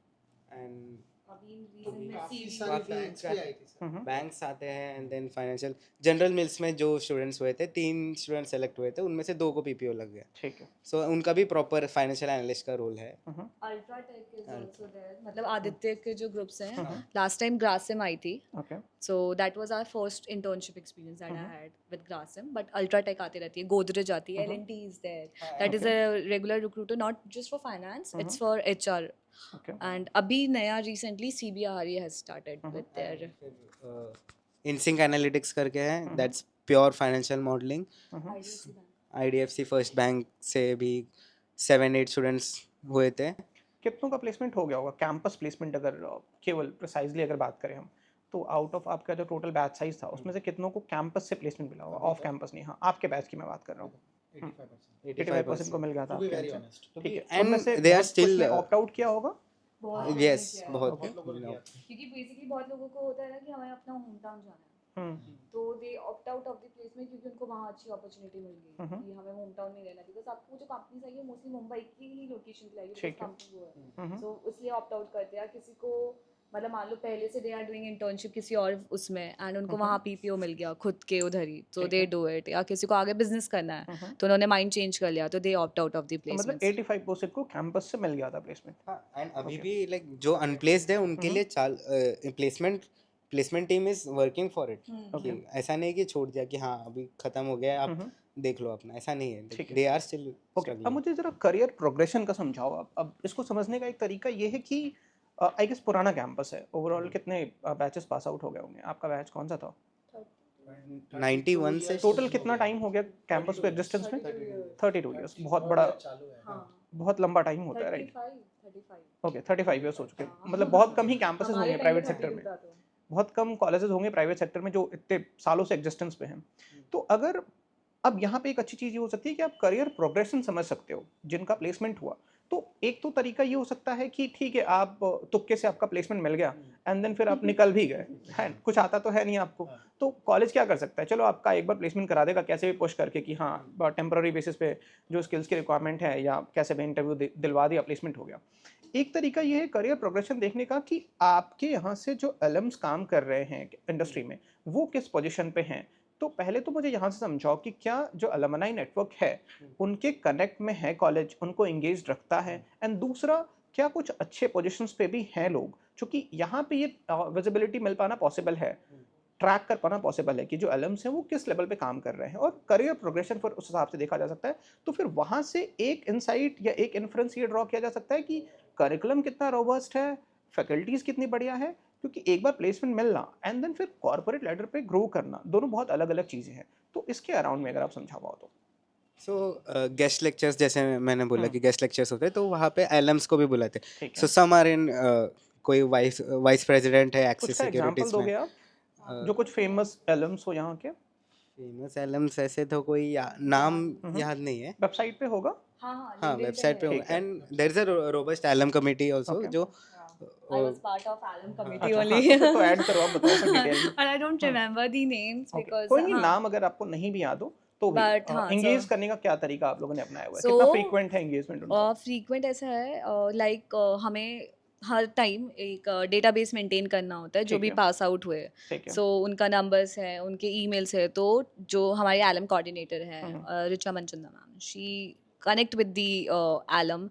And अभी रीजन में काफी सीवी सारी बैंक्स भी आई थी सर। बैंक्स आते हैं, and then financial General Mills में जो स्टूडेंट्स हुए थे, 3 स्टूडेंट सेलेक्ट हुए थे, उनमें से 2 को पीपीओ लग गया। ठीक है, सो उनका भी प्रॉपर फाइनेंशियल एनालिस्ट का रोल है। अल्ट्राटेक इज आल्सो देयर, मतलब आदित्य के जो ग्रुप्स हैं, लास्ट टाइम ग्रासिम आई थी, okay, so that was our first internship experience that I had with Grasim, but Ultratech आती रहती है, Godrej आती है, L&T is there, that is a regular recruiter not just for finance, it's for HR, okay, and अभी नया recently CBRE has started with their InSync Analytics करके है, that's pure financial modelling. IDFC Bank. IDFC first bank से भी 7-8 students हुए थे। कितनों का प्लेसमेंट हो गया होगा कैंपस प्लेसमेंट, अगर केवल प्रिसाइजली अगर बात करें हम, तो आउट ऑफ आपका जो टोटल बैच साइज था उसमें से कितनों को कैंपस से प्लेसमेंट मिला होगा, ऑफ कैंपस नहीं, हाँ आपके बैच की मैं बात कर रहा हूँ। 85% को मिल गया था आपके end से। ठीक है, And उनमें से they are बहुत कुछ still, ने ऑप्ट आउट किया होगा। बहुत यस, लोगों ने किया है। बहुत क्योंकि बेसिकली बहुत लोगों को होता है ना कि हमें अपना होम टाउन जाना है, तो दे opt out of the placement क्योंकि उनको वहाँ अच्छी अपॉर्चुनिटी मिल गई कि हमें होम टाउन नहीं रहना, बिकॉज आपको जो कंपनीज आई है मोस्टली मुंबई की ही लोकेशन पे आई है, ठीक है। कंपनी वो है, सो इसलिए ऑप्ट आउट करते हैं। किसी को मतलब मान लो पहले से दे आर डूइंग इंटर्नशिप किसी और उसमें एंड उनको वहाँ पीपीओ मिल गया खुद के उधर ही, तो दे डू इट, या किसी को आगे बिजनेस करना है तो उन्होंने माइंड चेंज कर लिया तो दे ऑप्ट आउट ऑफ द तो मतलब प्लेसमेंट। 85% को कैंपस से मिल गया था प्लेसमेंट। एंड अभी भी लाइक जो अनप्लेस्ड है उनके लिए placement team is working for it. ऐसा नहीं कि छोड़ दिया कि हाँ अभी खत्म हो गया, आप देख लो अपना, ऐसा नहीं ठीक है, है। दे आर स्टिल ओके, अब मुझे जरा करियर प्रोग्रेशन का समझाओ। अब इसको समझने का एक तरीका ये है कि आई गेस पुराना कैंपस है, ओवरऑल कितने बैचेस पास आउट हो गए होंगे, आपका बैच कौन सा था? 91 से टोटल कितना टाइम हो गया कैंपस पे एग्जिस्टेंस में? 32 ईयर्स, बहुत बड़ा, बहुत लंबा टाइम होता है, राइट? 35 ओके, 35 ईयर्स हो चुके हैं, हाँ। मतलब बहुत कम ही कैंपसेस हमारे होंगे टाइम प्राइवेट में सेक्टर 32 में, था तो। बहुत कम कॉलेजेस होंगे प्राइवेट सेक्टर में जो इतने सालों से एग्जिस्टेंस पे हैं। तो अगर अब यहाँ पे एक अच्छी चीज़ ये हो सकती है कि आप करियर प्रोग्रेशन समझ सकते हो जिनका प्लेसमेंट हुआ। तो एक तो तरीका ये हो सकता है कि ठीक है, आप तुक्के से आपका प्लेसमेंट मिल गया एंड देन फिर आप निकल भी गए, है कुछ आता तो है नहीं आपको। तो कॉलेज क्या कर सकता है, चलो आपका एक बार प्लेसमेंट करा देगा कैसे भी पुश करके कि हाँ टेम्पररी बेसिस पे जो स्किल्स की रिक्वायरमेंट है या कैसे भी इंटरव्यू दिलवा दिया, प्लेसमेंट हो गया। एक तरीका ये है करियर प्रोग्रेशन देखने का कि आपके यहाँ से जो एलम्स काम कर रहे हैं इंडस्ट्री में वो किस पोजीशन पे हैं। तो पहले तो मुझे यहाँ से समझाओ कि क्या जो अलमनाई नेटवर्क है उनके कनेक्ट में है कॉलेज, उनको एंगेज रखता है, एंड दूसरा क्या कुछ अच्छे पोजीशंस पे भी हैं लोग, क्योंकि यहाँ पे ये विजिबिलिटी मिल पाना पॉसिबल है, ट्रैक कर पाना पॉसिबल है कि जो एलम्स हैं वो किस लेवल पे काम कर रहे हैं और करियर प्रोग्रेशन फिर उस हिसाब से देखा जा सकता है। तो फिर वहाँ से एक इंसाइट या एक इन्फ्रेंस ये ड्रॉ किया जा सकता है कि करिकुलम कितना रोबस्ट है, फैकल्टीज़ कितनी बढ़िया है, क्योंकि एक बार प्लेसमेंट मिलना एंड देन फिर कॉर्पोरेट लैडर पे ग्रो करना दोनों बहुत अलग अलग चीज़ें हैं। तो इसके अराउंड में अगर आप समझा पाओ तो। सो गेस्ट लेक्चर्स जैसे मैंने बोला कि गेस्ट लेक्चर्स होते हैं तो वहाँ पे एलम्स को भी बुलाते हैं। ठीक है, सो सम आर इन कोई वाइस वाइस प्रेसिडेंट है कुछ एक्सेस का एग्जाम्पल सिक्योरिटीज में। दोगे आप जो कुछ फेमस एलम्स हो यहाँ के? फेमस एलम्स ऐसे तो कोई नाम याद नहीं है। वेबसाइट पे होगा। हाँ हाँ LinkedIn वेबसाइट पे है। होगा ठीक है, and there is a robust alum committee also Okay. जो I was part of alum committee अच्छा, हाँ, only. तो फिर तो ऐड करो, आप बताओ फिर डिटेल में। And I don't remember the names okay, because कोई नहीं, हाँ, नाम अगर आपको नहीं भी याद हो तो भी but हाँ, एंगेज so करने का क्या तरीका आप लोगों ने अपनाया हुआ है, so कितना फ्रीक्वेंट है एंगेजमेंट उनका? फ्रीक्वेंट ऐसा है लाइक हमें हर टाइम एक डेटाबेस मेंटेन करना होता है जो ठीक भी है, पास आउट हुए। ठीक है। सो उनका नंबर्स है, उनके ईमेल्स है, तो जो हमारे एलम कोऑर्डिनेटर है Richa Manchanda ma'am, she connect with the alum,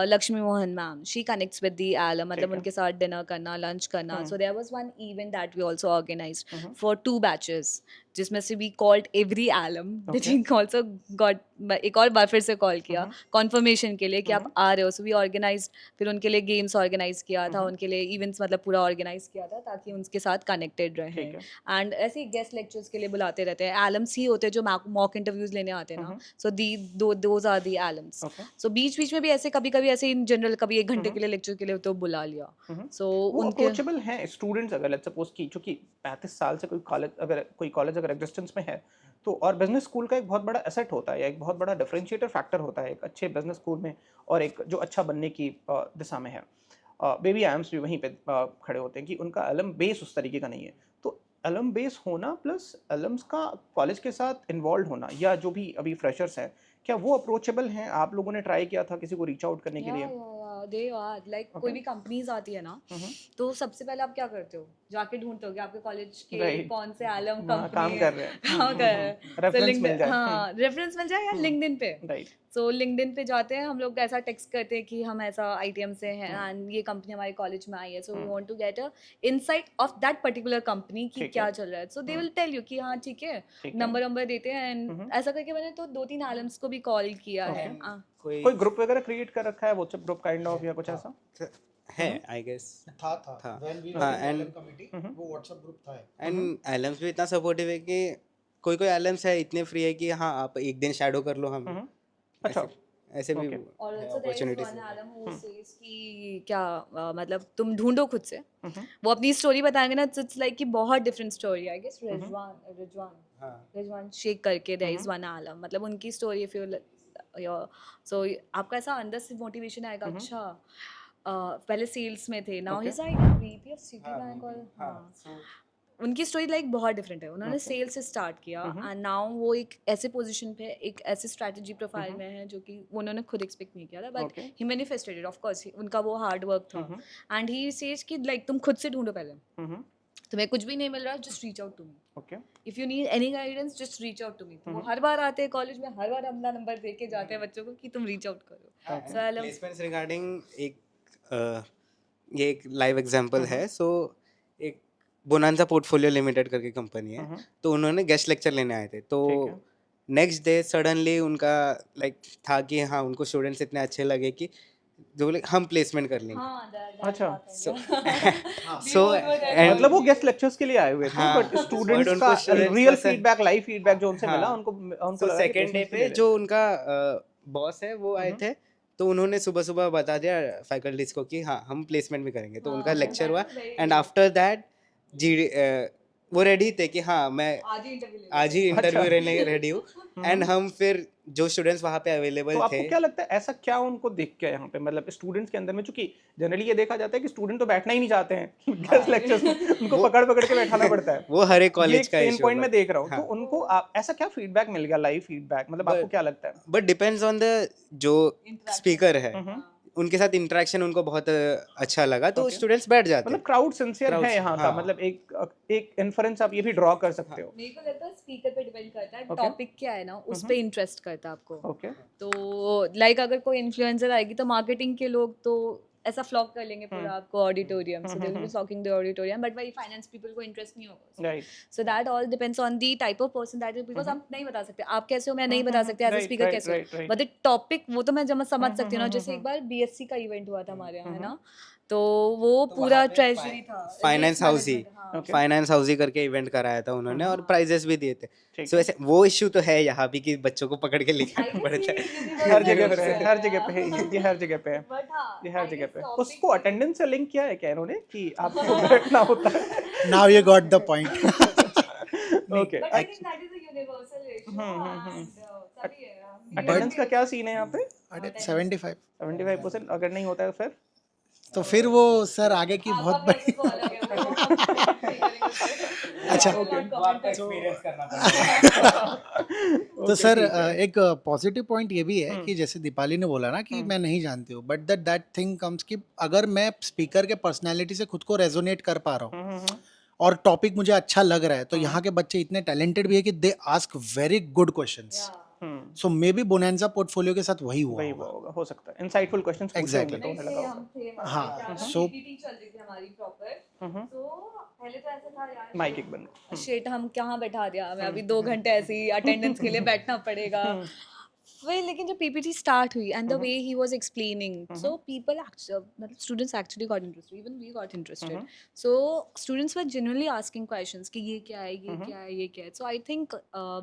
Lakshmi Mohan ma'am, she connects with the alum, मतलब ठीक है। उनके साथ डिनर करना, लंच करना। So there was one event that we also organised for 2 batches, जिसमें से we called every alum, Okay. That also got, एक और बार फिर से कॉल किया कॉन्फर्मेशन के लिए कि आप आ रहे हो। सो वी ऑर्गेनाइज, फिर उनके लिए गेम्स ऑर्गेनाइज किया था, उनके लिए इवेंट्स मतलब पूरा ऑर्गेनाइज किया था ताकि उनके साथ कनेक्टेड रहे। ठीक है। एंड ऐसे ही गेस्ट लेक्चर्स के लिए बुलाते रहते हैं, एलम्स ही होते हैं जो मॉक इंटरव्यूज लेने आते हैं ना। So the those are the alums. Okay, so बीच बीच में भी ऐसे कभी कभी ऐसे इन जनरल कभी 1 घंटे के लिए लेक्चर के लिए तो बुला लिया। सो वो उनके अप्रोचेबल हैं स्टूडेंट्स अगर लेट्स सपोज कि चूंकि 35 साल से कोई कॉलेज अगर एग्जिस्टेंस में है तो, और बिजनेस स्कूल का एक बहुत बड़ा एसेट होता है, एक बहुत बड़ा डिफरेंशिएटर फैक्टर होता है एक अच्छे बिजनेस स्कूल में और एक जो अच्छा बनने की दिशा में है। बेबी आयम्स भी वहीं पे खड़े होते हैं कि उनका अलम बेस उस तरीके का नहीं है। तो अलम बेस होना प्लस अलम्स का कॉलेज के साथ इन्वॉल्व होना, या जो भी अभी फ्रेशर्स हैं, क्या वो अप्रोचेबल हैं? आप लोगों ने ट्राई किया था किसी को रीच आउट करने के लिए? दे आर लाइक कोई भी कंपनीज आती है ना, तो सबसे पहले आप क्या करते हो, जाके ढूंढते हो कि आपके कॉलेज के Right. कौन से एलम हाँ, काम कंपनी कर रहे हैं। काम कर रहे हैं। So रेफरेंस मिल जाए। हाँ, रेफरेंस मिल जाए या लिंक्डइन पे। राइट, सो लिंक्डइन पे जाते हैं हम लोग, ऐसा टेक्स्ट करते हैं कि हम ऐसा आईटीएम से हैं एंड ये कंपनी हमारे कॉलेज में आई है, so we want to get a insight of that particular company कि ठीक है। क्या चल रहा है। So they will tell you कि हाँ ठीक है, ठीक है। नंबर देते हैं एंड ऐसा करके मैंने तो 2-3 एलम्स को भी कॉल किया है। कोई कोई ग्रुप वगैरह क्रिएट कर रखा है, व्हाट्सएप ग्रुप काइंड ऑफ या कुछ ऐसा? है आई गेस। था when we were हाँ, in and- LM committee, वो WhatsApp group था। एंड एलम्स भी इतना सपोर्टिव है कि कोई कोई एलम्स है इतने फ्री है कि हाँ आप एक दिन शैडो कर लो हमें। अच्छा, ऐसे भी Okay. और है also there is opportunities one है। Alam who says कि क्या मतलब तुम ढूंढो खुद से। वो अपनी स्टोरी बताएंगे ना, इट्स लाइक कि बहुत डिफरेंट स्टोरी, आई गेस हाँ रिजवान शेख करके देयर इज वन आलम, मतलब उनकी स्टोरी इफ यू सो आपका ऐसा अंदर से मोटिवेशन आएगा। अच्छा पहले सेल्स में थे, now he is like VP of city bank. और हाँ, उनकी स्टोरी लाइक बहुत डिफरेंट है, उन्होंने सेल से स्टार्ट किया एंड नाउ वो एक ऐसे पोजीशन पे, एक ऐसे स्ट्रैटेजी प्रोफाइल में है जो कि उन्होंने खुद एक्सपेक्ट नहीं किया था, but he manifested it. Of course उनका वो हार्ड वर्क था एंड ही सेज कि लाइक तुम खुद से ढूंढो, पहले तुम्हें कुछ भी नहीं मिल रहा, just reach out to me, okay, if you need any guidance just reach out to me. वो हर बार आते हैं कॉलेज में, हर बार अपना नंबर दे के जाते हैं बच्चों को कि तुम रीच आउट करो। सो आई लव प्लेसमेंट्स रिगार्डिंग ये एक लाइव एग्जांपल है। सो एक बोनांजा पोर्टफोलियो लिमिटेड करके कंपनी है, तो उन्होंने गेस्ट लेक्चर लेने आए थे। तो ठीक है। नेक्स्ट डे सडनली उनका लाइक था कि हाँ उनको स्टूडेंट्स इतने अच्छे लगे कि जो बोले हम प्लेसमेंट कर लेंगे। अच्छा। सो मतलब वो गेस्ट लेक्चर्स के लिए आए हुए थे, हाँ, बट स्टूडेंट्स उनको का students रियल पसंद- फीडबैक, लाइव फीडबैक जो उनसे मिला, हाँ, उनको सो लगा कि सेकेंड डे placements के लिए पे जो उनका बॉस है वो आए थे, तो उन्होंने सुबह सुबह बता दिया फैकल्टीज को कि हाँ हम प्लेसमेंट भी करेंगे, तो उनका लेक्चर हुआ एंड आफ्टर दैट जी वो रेडी थे कि हाँ मैं आज ही इंटरव्यू अच्छा। लेने रेडी हूँ एंड हम फिर जो स्टूडेंट्स वहाँ पे तो अवेलेबल आपको थे क्या लगता है ऐसा क्या उनको दिख गया यहाँ पे, मतलब स्टूडेंट्स के अंदर में, चूंकि जनरली ये देखा जाता है कि स्टूडेंट तो बैठना ही नहीं चाहते हैं गेस्ट लेक्चर्स में, उनको वो- पकड़ पकड़ के बैठाना पड़ता है। वो हर एक ये कॉलेज एक का पेन इशू पॉइंट मैं देख रहा हूँ, तो हाँ उनको ऐसा क्या फीडबैक मिल गया, लाइव फीडबैक, मतलब आपको क्या लगता है? बट डिपेंड्स ऑन द जो स्पीकर है उनके साथ इंटरेक्शन उनको बहुत अच्छा लगा, तो Okay. स्टूडेंट्स बैठ जाते मतलब हैं। क्राउड सिंसियर है Crowds, यहाँ का, हाँ। मतलब एक इन्फरेंस आप ये भी ड्रॉ कर सकते हो। मेरे को लगता है स्पीकर पे डिपेंड करता है, Okay. टॉपिक क्या है ना उस पे इंटरेस्ट करता है आपको। ओके। तो लाइक अगर कोई इन्फ्लुएंसर आएगी तो मार्केटिंग के लोग तो ऐसा फ्लॉक कर लेंगे पूरा आपको auditorium, so they will be flocking the auditorium, but वही फाइनेंस पीपल को इंटरेस्ट नहीं होगा। Right. So that all depends on the type of person that is, because आप नहीं बता सकते आप कैसे हो, मैं नहीं बता सकते as a Right, speaker right, कैसे right, हो, right. बट द टॉपिक वो तो मैं समझ सकती हूँ ना। जैसे एक बार बीएससी का इवेंट हुआ था हमारे यहाँ, है ना, तो वो पूरा ट्रेजरी था, फाइनेंस हाउस ही Okay. फाइनेंस हाउस ही करके इवेंट कराया था उन्होंने और प्राइजेस भी दिए थे। ठीक सो ऐसे वो इश्यू तो है यहाँ भी कि बच्चों को पकड़ के लेके आना पड़ता है। हर जगह पे है, हर जगह पे है, ये हर जगह पे है, बट हाँ ये हर जगह पे है। उसको अटेंडेंस से लिंक किया है क्या इन्होंने कि आपको बैठना होता है? Now you got the point. Okay. But I think that is a universal issue, and सभी है, हम भी अटेंडेंस का क्या सीन है यहाँ पे? 75. 75%, अगर नहीं होता है तो फिर? तो फिर वो सर आगे की बहुत आपका बड़ी process वो अलग है, वो हम नहीं करेंगे उस पे। अच्छा। I will not comment on it. Experience करना पड़ता तो सर एक पॉजिटिव पॉइंट ये भी है कि जैसे दीपाली ने बोला ना कि मैं नहीं जानती हूँ, बट दैट थिंग कम्स कि अगर मैं स्पीकर के पर्सनालिटी से खुद को रेजोनेट कर पा रहा हूँ और टॉपिक मुझे अच्छा लग रहा है, तो यहाँ के बच्चे इतने टैलेंटेड भी है कि they ask very good questions. So may be bonanza portfolio के साथ वही हुआ वही होगा। होगा, हो सकता है इंसाइटफुल क्वेश्चंस पूछे होंगे Exactly. तो उन्हें लगा होगा। हम थे हाँ, हाँ, so- पीपीटी चल रही थी हमारी प्रॉपर, तो पहले तो ऐसा था यार, माइक एक बंद। शिट हम कहाँ बैठा दिया हमें, अभी 2 घंटे ऐसे ही अटेंडेंस के लिए बैठना पड़ेगा। फिर लेकिन जब पीपीटी स्टार्ट हुई and the way he was explaining, so people मतलब students actually got interested, even we got interested. So students were genuinely asking questions कि ये क्या है, ये क्या है, ये क्या है। सो आई थिंक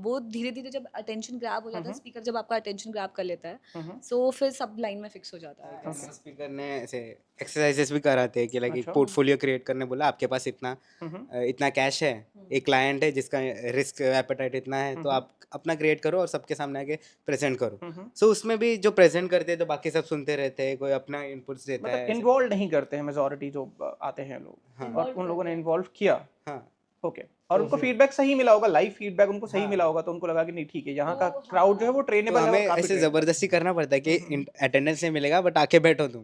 वो धीरे धीरे जब अटेंशन ग्रैब हो जाता है, स्पीकर जब आपका अटेंशन ग्रैब कर लेता है, सो फिर सब लाइन में फिक्स हो जाता है। स्पीकर ने ऐसे एक्सरसाइजेस भी कराते हैं कि लाइक एक पोर्टफोलियो क्रिएट करने बोला, आपके पास इतना कैश है, एक क्लाइंट है जिसका रिस्क एपेटाइट इतना है, तो आप अपना क्रिएट करो और सबके सामने आके प्रेजेंट करो। सो उसमें भी जो प्रेजेंट करते हैं तो बाकी सब सुनते रहते हैं, कोई अपना इनपुट्स देता मतलब है। इन्वॉल्व नहीं करते हैं मेजॉरिटी जो आते हैं लोग, और उन लोगों ने इन्वॉल्व किया। हाँ ओके। और उनको फीडबैक सही मिला होगा, लाइव फीडबैक उनको सही मिला होगा, तो उनको लगा कि नहीं ठीक है, यहाँ का क्राउड जो है वो तो ट्रेनेबल है, हमें और काफी ऐसे trainable है। जबरदस्ती करना पड़ता है कि अटेंडेंस नहीं मिलेगा बट आके बैठो तुम।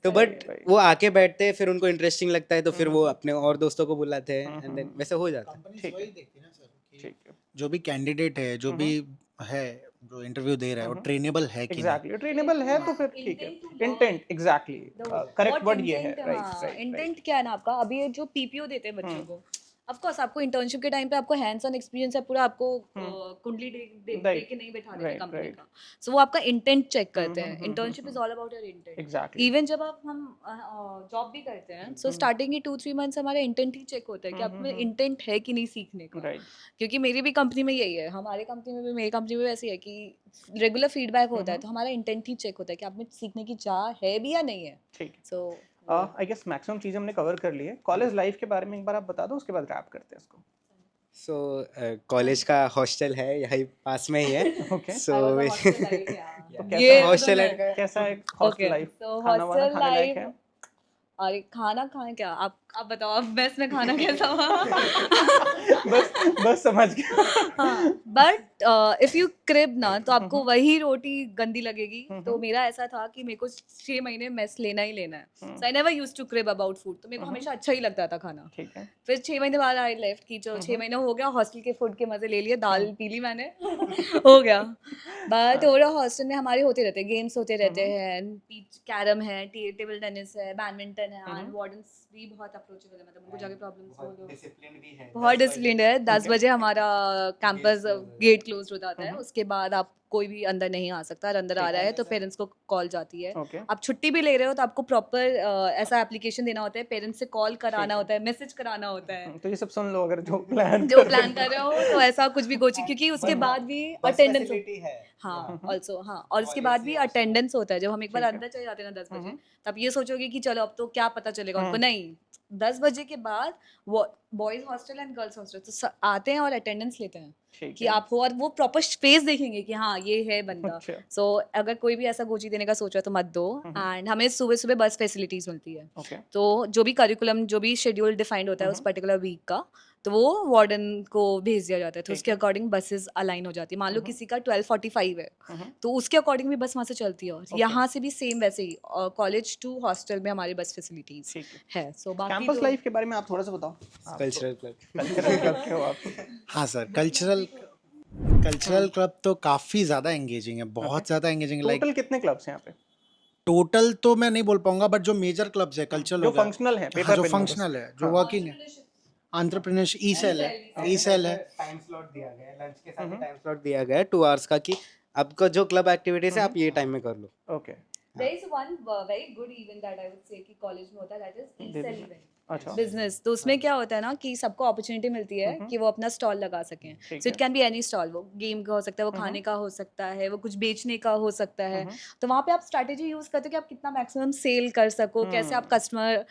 तो बट right. वो आके बैठते हैं, फिर उनको इंटरेस्टिंग लगता है, तो फिर वो अपने और दोस्तों को बुलाते हैं एंड देन वैसे हो जाता है। कंपनीज वही देखती है ना सर कि ठीक है। जो भी कैंडिडेट है, जो भी है, जो इंटरव्यू दे रहा है, वो ट्रेनेबल है कि नहीं। एग्जैक्टली, ट्रेनेबल है तो फिर ठीक है। इंटेंट, एग्जैक्टली, करेक्ट वर्ड ये है। Right right. इंटेंट क्या है ना आपका, अभी ये जो पीपीओ देते हैं बच्चों को, ऑफ कोर्स आपको इंटर्नशिप के टाइम पे आपको हैंड्स ऑन एक्सपीरियंस है पूरा, आपको कुंडली दे के नहीं बैठा देते कंपनी का। सो वो आपका इंटेंट चेक करते हैं। Internship is all about your intent. Exactly. Even जब हम जॉब भी करते हैं, सो स्टार्टिंग के 2-3 मंथ्स हमारा इंटेंट ही चेक होता है कि आप में इंटेंट है कि नहीं सीखने का। राइट। क्योंकि मेरी भी कंपनी में यही है, हमारे कंपनी में भी, मेरी कंपनी में वैसे ही है कि रेगुलर फीडबैक होता है, तो हमारा इंटेंट ही चेक होता है कि आप में सीखने की चाह है भी या नहीं है। ठीक है। सो आई गेस मैक्सिमम चीज़ हमने कवर कर ली है। कॉलेज लाइफ के बारे में एक बार आप बता दो, उसके बाद रैप करते हैं इसको। सो कॉलेज का हॉस्टल है यही पास में ही है। ओके। सो ये हॉस्टल कैसा है हॉस्टल लाइफ? तो खाना वाना हॉस्टल खाने लायक है? लाइफ, अरे खाना खाएं क्या आप बताओ, आप मेस में खाना कैसा हुआ? बस समझ गया। बट इफ यू क्रिब ना, तो आपको वही रोटी गंदी लगेगी। तो मेरा ऐसा था कि मेरे को 6 महीने मेस लेना ही लेना है। So I never used to crib about food, तो मेरे को हमेशा अच्छा ही लगता था खाना। ठीक है। फिर 6 महीने बाद आई लेफ्ट की, जो 6 महीने हो गया, हॉस्टल के फूड के मजे ले लिए, दाल पी ली मैंने, हो गया। बट ओवरऑल हॉस्टल में हमारे होते रहते हैं गेम्स, होते रहते हैं, कैरम है, टेबल टेनिस है, बैडमिंटन है, एंड वार्डन्स भी बहुत अप्रोचेबल है, मतलब उनको जाके प्रॉब्लम्स हो, डिसिप्लिन भी है। बहुत डिसिप्लिन्ड है। 10 बजे हमारा कैंपस गेट क्लोज हो जाता है, उसके बाद आप कोई भी अंदर नहीं आ सकता, और अंदर आ रहा है तो पेरेंट्स को कॉल जाती है। ओके आप छुट्टी भी ले रहे हो तो आपको प्रॉपर ऐसा एप्लीकेशन देना होता है, पेरेंट्स से कॉल कराना होता है, मैसेज कराना होता है। तो ये सब सुन लो अगर जो प्लान जो प्लान कर रहे हो तो ऐसा कुछ भी कोचिंग, क्योंकि उसके बाद भी अटेंडेंस है हाँ ऑल्सो हाँ, और उसके बाद भी अटेंडेंस होता है। जब हम एक बार अंदर चले जाते हैं ना 10 बजे, तब ये सोचोगे कि चलो अब तो क्या पता चलेगा उनको, नहीं 10 बजे के बाद वो boys hostel and girls hostel तो आते हैं और अटेंडेंस लेते हैं ठीक कि है आप हो, और वो प्रॉपर स्पेस देखेंगे कि हाँ ये है बंदा। अच्छा सो अगर कोई भी ऐसा कोचिंग देने का सोचा तो मत दो। एंड हमें सुबह सुबह बस फैसिलिटीज मिलती है, ओके तो जो भी करिकुलम, जो भी शेड्यूल डिफाइंड होता है उस पर्टिकुलर वीक का, तो वो वार्डन को भेज दिया जाता है, तो उसके अकॉर्डिंग बसेस अलाइन हो जाती है। मान लो किसी का 12:45 है तो उसके अकॉर्डिंग भी बस वहाँ से चलती है, और यहाँ से भी सेम वैसे ही कॉलेज टू हॉस्टल में हमारी बस फैसिलिटीज ठीक है है। सो बाकी कैंपस तो लाइफ के बारे में आप थोड़ा सा बताओ कल्चरल क्लब कल्चरल क्लब के हो आप हाँ सर, कल्चरल क्लब तो काफ़ी ज़्यादा एंगेजिंग है, बहुत ज़्यादा एंगेजिंग। लाइक टोटल कितने क्लब्स हैं यहाँ पे टोटल तो मैं नहीं बोल पाऊंगा, बट जो मेजर क्लब्स है कल्चरल जो हो गया, फंक्शनल है हाँ पेपर जो पे नहीं बस फंक्शनल है, जो वर्किंग है, एंटरप्रेन्योरशिप, ई सेल है। टाइम स्लॉट दिया गया है, लंच के साथ टाइम स्लॉट दिया गया है 2 आवर्स का, कि आपका जो क्लब एक्टिविटीज है आप ये टाइम में कर लो। Okay there is one very good event that I would say कि कॉलेज में होता है, that is e-cell event, अच्छा बिजनेस। तो उसमें क्या होता है ना कि सबको अपॉर्चुनिटी मिलती है कि वो अपना स्टॉल लगा सकें। So it can be any stall, वो गेम का हो सकता है, वो खाने का हो सकता है, वो कुछ बेचने का हो सकता है। तो वहाँ पे आप स्ट्रैटेजी यूज करते हो कि आप कितना मैक्सिमम सेल कर सको, कैसे आप कस्टमर ला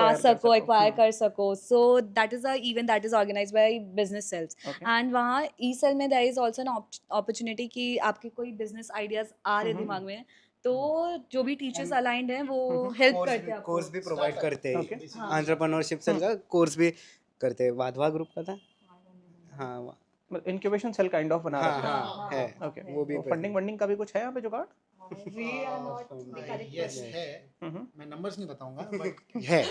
Acquire कर सको, सको, एक्वायर कर सको। So that is a event that is organise by business sales. Okay. And वहाँ ई सेल में there is also an opportunity कि आपके कोई बिजनेस आइडियाज आ रहे दिमाग में, तो जो भी टीचर्स अलाइंड हैं वो हेल्प करते हैं आपको। कोर्स भी प्रोवाइड करते Okay. हैं, एंटरप्रेन्योरशिप सेल का कोर्स भी करते हैं, वाधवा ग्रुप का था। हाँ इंक्यूबेशन सेल काइंड ऑफ बना हाँ रखा है हाँ है, ओके वो भी फंडिंग वंडिंग का भी कुछ है यहाँ पे जुगाड़ We are not the correct yes person. है, मैं नंबर्स नहीं बताऊंगा, बट है।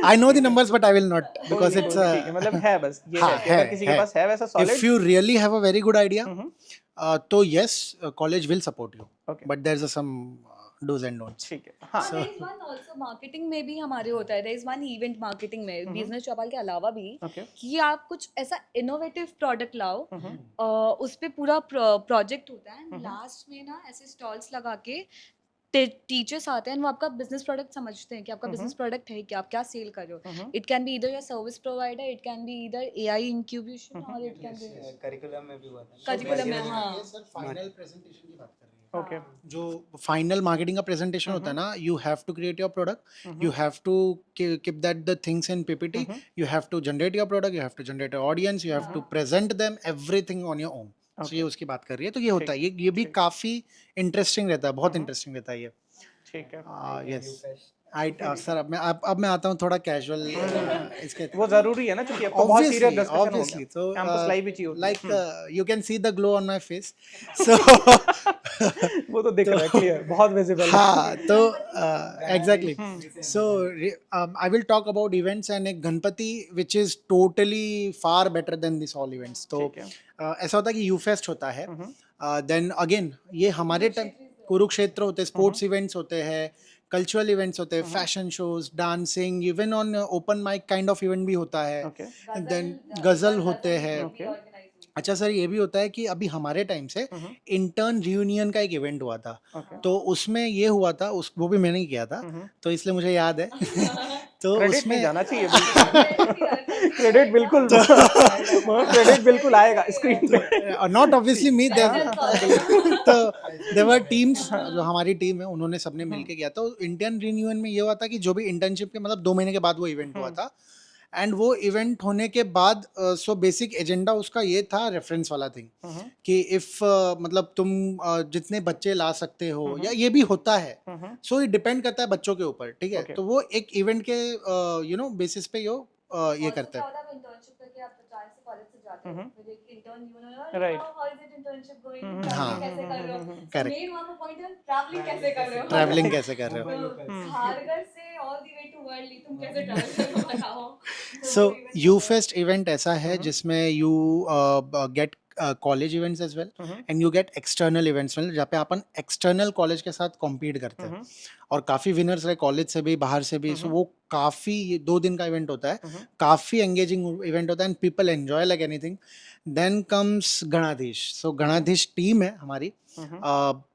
I know the numbers but I will not, because it's ठीक है मतलब है बस ये हाँ, है कि अगर है, किसी के है। पास है वैसा if solid you really have a very good idea तो yes, college will support you, Okay. But there is some dos and don'ts. ठीक है हाँ there is one also marketing में भी हमारे होता है, there is one event marketing में बिजनेस चौपाल के अलावा भी Okay. कि आप कुछ ऐसा इनोवेटिव प्रोडक्ट लाओ, उस पे पूरा प्रोजेक्ट होता है, लास्ट में ना ऐसे स्टॉल्स लगा के टीचर्स आते हैं, वो आपका बिजनेस प्रोडक्ट समझते हैं कि आपका बिजनेस प्रोडक्ट है कि आप क्या सेल कर रहे हो। इट कैन बी इधर your service provider, it can be इधर एआई इंक्यूबेशन, और इट कैन बी करिकुलम में भी हुआ था। करिकुलम में। हाँ सर फाइनल प्रेजेंटेशन की बात कर रही है, ओके जो फाइनल मार्केटिंग का प्रेजेंटेशन होता है ना, you have to create your product, you have to keep that the things in PPT, you have to generate your product, you have to generate your audience, you have to present them everything on your own. So ये उसकी बात कर रही है, तो ये होता है, ये भी काफी इंटरेस्टिंग रहता है, बहुत इंटरेस्टिंग रहता है ये। ठीक है यस आई सर, अब मैं आता हूँ थोड़ा कैजुअल इसके। वो जरूरी है ना क्योंकि आपको बहुत सीरियस डिस्कशन हो obviously, गया so कैंपस लाइफ भी चाहिए होती है। like you can see the glow on my face, so वो तो दिख रहा है क्लियर बहुत विजिबल हाँ तो exactly, so I will talk about events and एक Ganpati which is totally far better than this all events. तो ठीक है ऐसा होता है कि यू फेस्ट होता है, देन अगेन ये हमारे टाइम कुरुक्षेत्र होते हैं, स्पोर्ट्स इवेंट्स होते हैं, कल्चरल इवेंट्स होते हैं, fashion shows, dancing, even on open mic kind of event भी होता है, ओके देन गजल होते हैं। Okay. अच्छा सर, ये भी होता है कि अभी हमारे टाइम से इंटर्न रियूनियन का एक इवेंट हुआ था, तो उसमें ये हुआ था, उस वो भी मैंने ही किया था, तो इसलिए मुझे याद है। तो क्रेडिट उसमें नहीं जाना चाहिए क्रेडिट बिल्कुल क्रेडिट बिल्कुल आएगा स्क्रीन पे नॉट ऑब्वियसली मी, तो देयर वर टीम्स, जो हमारी टीम है उन्होंने सबने मिलके किया। तो इंडियन रिन्यूअल में ये हुआ था कि जो भी इंटर्नशिप के मतलब 2 महीने के बाद वो इवेंट हुआ था, एंड वो इवेंट होने के बाद सो बेसिक एजेंडा उसका ये था, रेफरेंस वाला थिंग, कि इफ मतलब तुम जितने बच्चे ला सकते हो, या ये भी होता है, सो ये डिपेंड करता है बच्चों के ऊपर, ठीक है। Okay. तो वो एक इवेंट के यू नो बेसिस पे ये ये करता है। इंटर्नशिप करके आप अचानक से कॉलेज से जाते हो, Mhm. फिर एक intern you Right. How is it internship going, हाँ। कैसे कर रहे हो, Correct. मेन वहां पे पॉइंट है ट्रैवलिंग कैसे कर रहे हो, ट्रैवलिंग कैसे कर रहे हो। तो खारघर से all the way to world तुम कैसे ट्रैवल कर रहे हो बताओ। सो यू फेस्ट इवेंट ऐसा है जिसमें you get college events as well, and you get external events, मतलब जहाँ पे अपन एक्सटर्नल कॉलेज के साथ कॉम्पीट करते हैं, और काफ़ी विनर्स रहे कॉलेज से भी, बाहर से भी, सो वो काफ़ी 2 दिन का इवेंट होता है, काफ़ी एंगेजिंग इवेंट होता है and people enjoy like anything. Then comes Ganadhish. So Ganadhish team है हमारी.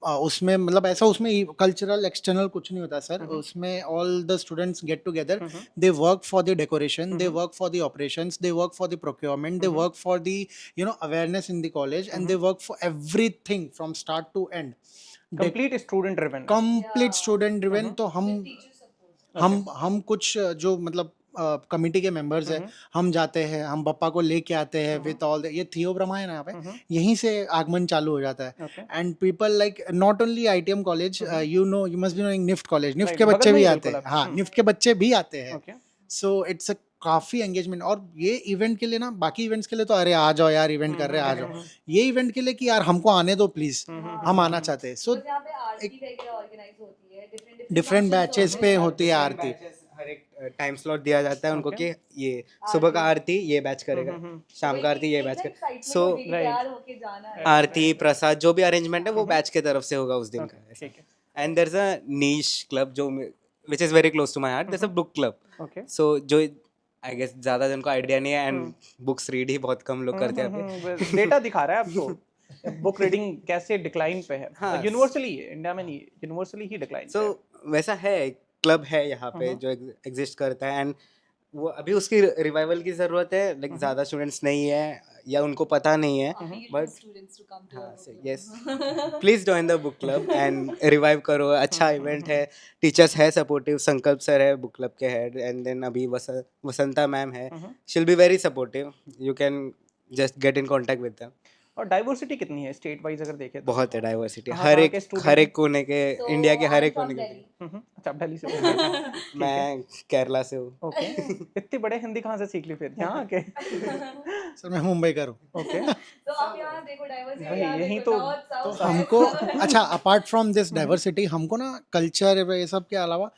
उसमें मतलब ऐसा उसमें कल्चरल एक्सटर्नल कुछ नहीं होता सर. उसमें all the students get together, they work for the decoration, they work for the operations, they work for the procurement, they work for the awareness in the college, and they work for everything from start to end. Complete student driven. Complete student driven. तो हम कुछ जो मतलब committee के members हैं, हम जाते हैं, हम बप्पा को लेके आते हैं विद ऑल ये थियो ब्रह्मा है ना यहाँ पे, यहीं से आगमन चालू हो जाता है. And people like not only ITM college, you must be knowing NIFT college, NIFT के बच्चे भी आते हैं. हाँ, निफ्ट के बच्चे भी आते हैं. सो इट्स अ काफी एंगेजमेंट. और ये इवेंट के लिए ना, बाकी इवेंट्स के लिए तो अरे आ जाओ यार इवेंट कर रहे हैं आ जाओ, ये इवेंट के लिए कि यार हमको आने दो प्लीज, हम आना चाहते हैं. सो यहाँ पे आरती वगैरह ऑर्गेनाइज होती है, डिफरेंट बैचेस पे होती है आरती. हर एक टाइम स्लॉट दिया जाता है उनको कि ये सुबह का आरती ये बैच करेगा, शाम का आरती ये बैच करेगा. सो तैयार होके जाना है. आरती प्रसाद जो भी अरेंजमेंट है वो बैच के तरफ से होगा उस दिन का. ठीक है. And there is a niche club जो which is very close to my heart. There is a book club. Okay. So जो आई गेस ज्यादा जन को आइडिया नहीं है एंड बुक्स रीड ही बहुत कम लोग करते हैं. डेटा दिखा रहा है आपको बुक रीडिंग कैसे डिक्लाइन पे है. हाँ. यूनिवर्सली इंडिया में नहीं, यूनिवर्सली ही डिक्लाइन. सो वैसा है, क्लब है यहाँ पे जो एग्जिस्ट करता है. एंड वो अभी उसकी रिवाइवल की जरूरत है. लाइक ज्यादा स्टूडेंट्स नहीं है या उनको पता नहीं है. But students to come to हाँ, yes, please join the book club and revive करो. अच्छा इवेंट है, टीचर्स है सपोर्टिव. संकल्प सर है बुक क्लब के हेड. एंड देन अभी वसंता मैम है, she will be very supportive. You can just get in contact with them. और डाइवर्सिटी कितनी है स्टेट वाइज अगर देखें तो? बहुत है डाइवर्सिटी, कहाँ हर कहाँ एक के student हर हैं? एक कोने के, इंडिया के हर एक कोने के. अच्छा, आप दिल्ली से बोल रहे हैं. मैं केरला से हूँ. ओके. इतनी बड़े हिंदी कहाँ से सीख ली फिर यहाँ आके? सर मैं मुंबई का हूँ. ओके. तो आप यहाँ देखो डाइवर्सिटी, वही, यहाँ यही देखो तो- नॉर्थ तो साउथ. हमको अच्छा, अपार्ट फ्रॉम दिस डाइवर्सिटी, हमको ना कल्चर ये सब के अलावा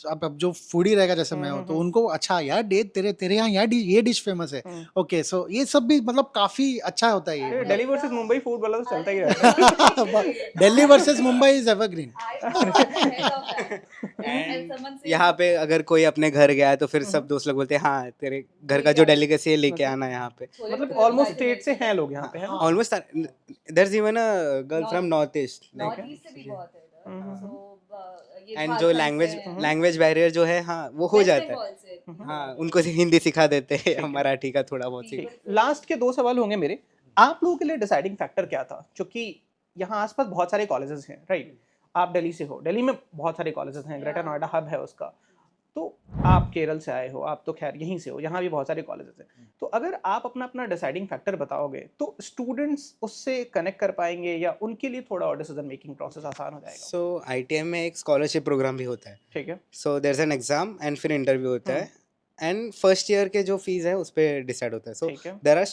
अब जो फूडी रहेगा जैसे मैं हूँ, तो उनको अच्छा यार तेरे यहाँ ये डिश फेमस है. ओके, सो ये सब भी मतलब काफी अच्छा होता है ये. दिल्ली वर्सेस मुंबई फूड वाला तो चलता ही रहता है. Delhi versus Mumbai is evergreen. यहाँ पे अगर कोई अपने घर गया है तो फिर सब दोस्त लोग बोलते हैं हाँ तेरे घर का जो डेलीकेसी है लेके आना यहाँ पे. मतलब ऑलमोस्ट स्टेट से हैं लोग यहाँ पे, है ना? Almost there is even a girl from North East. North East से भी बहुत है इधर. So, ये एंड झारखंड जो से लैंग्वेज बैरियर जो है, हाँ वो हो वेस्ट जाता है. बंगाल से. हाँ, उनको हिंदी सिखा देते हैं, मराठी का थोड़ा बहुत सीख. लास्ट के 2 सवाल होंगे मेरे. आप लोगों के लिए डिसाइडिंग फैक्टर क्या था? क्योंकि यहाँ आसपास बहुत सारे कॉलेजेस हैं, राइट? आप दिल्ली से हो, दिल्ली में बहुत सारे कॉलेजेस हैं, ग्रेटर नोएडा हब है उसका. तो आप केरल से आए हो, आप तो खैर यहीं से हो, यहाँ भी बहुत सारे कॉलेजेस हैं. तो अगर आप अपना अपना डिसाइडिंग फैक्टर बताओगे तो स्टूडेंट्स उससे कनेक्ट कर पाएंगे या उनके लिए थोड़ा और डिसीजन मेकिंग प्रोसेस आसान हो जाएगा? सो आईटीएम में एक स्कॉलरशिप प्रोग्राम भी होता है. ठीक है. So there is an exam and फिर इंटरव्यू होता है. एंड फर्स्ट ईयर के जो फीस है उस पर डिसाइड होता है. सो ठीक है. देयर आर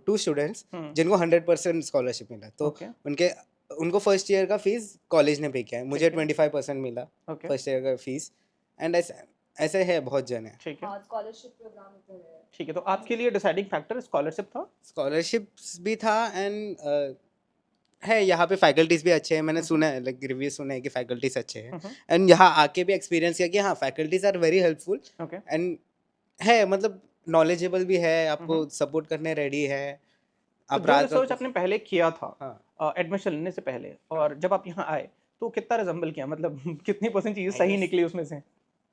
2 स्टूडेंट्स जिनको 100% स्कॉलरशिप मिला. तो Okay. उनको फर्स्ट ईयर का फीस कॉलेज ने पे किया है. मुझे ठीक है. 25% मिला ओके. फर्स्ट ईयर का फीस. एंड ऐसे है बहुत जन है. ठीक है. हाँ, स्कॉलरशिप प्रोग्राम इधर है. ठीक है. तो आपके लिए डिसाइडिंग फैक्टर स्कॉलरशिप था? स्कॉलरशिप्स भी था एंड है यहाँ पे फैकल्टीज भी अच्छे हैं. मैंने सुना है, लाइक रिव्यू सुने हैं कि फैकल्टीज अच्छे हैं. एंड यहाँ आके भी एक्सपीरियंस किया कि हाँ faculties are very helpful. Okay. And है मतलब नॉलेजेबल भी है, आपको सपोर्ट करने रेडी है. तो जो रिसर्च आपने पहले किया था हाँ. एडमिशन लेने से पहले और जब आप यहाँ आए तो कितना रिजम्बल किया? मतलब कितनी % चीजें सही निकली उसमें से?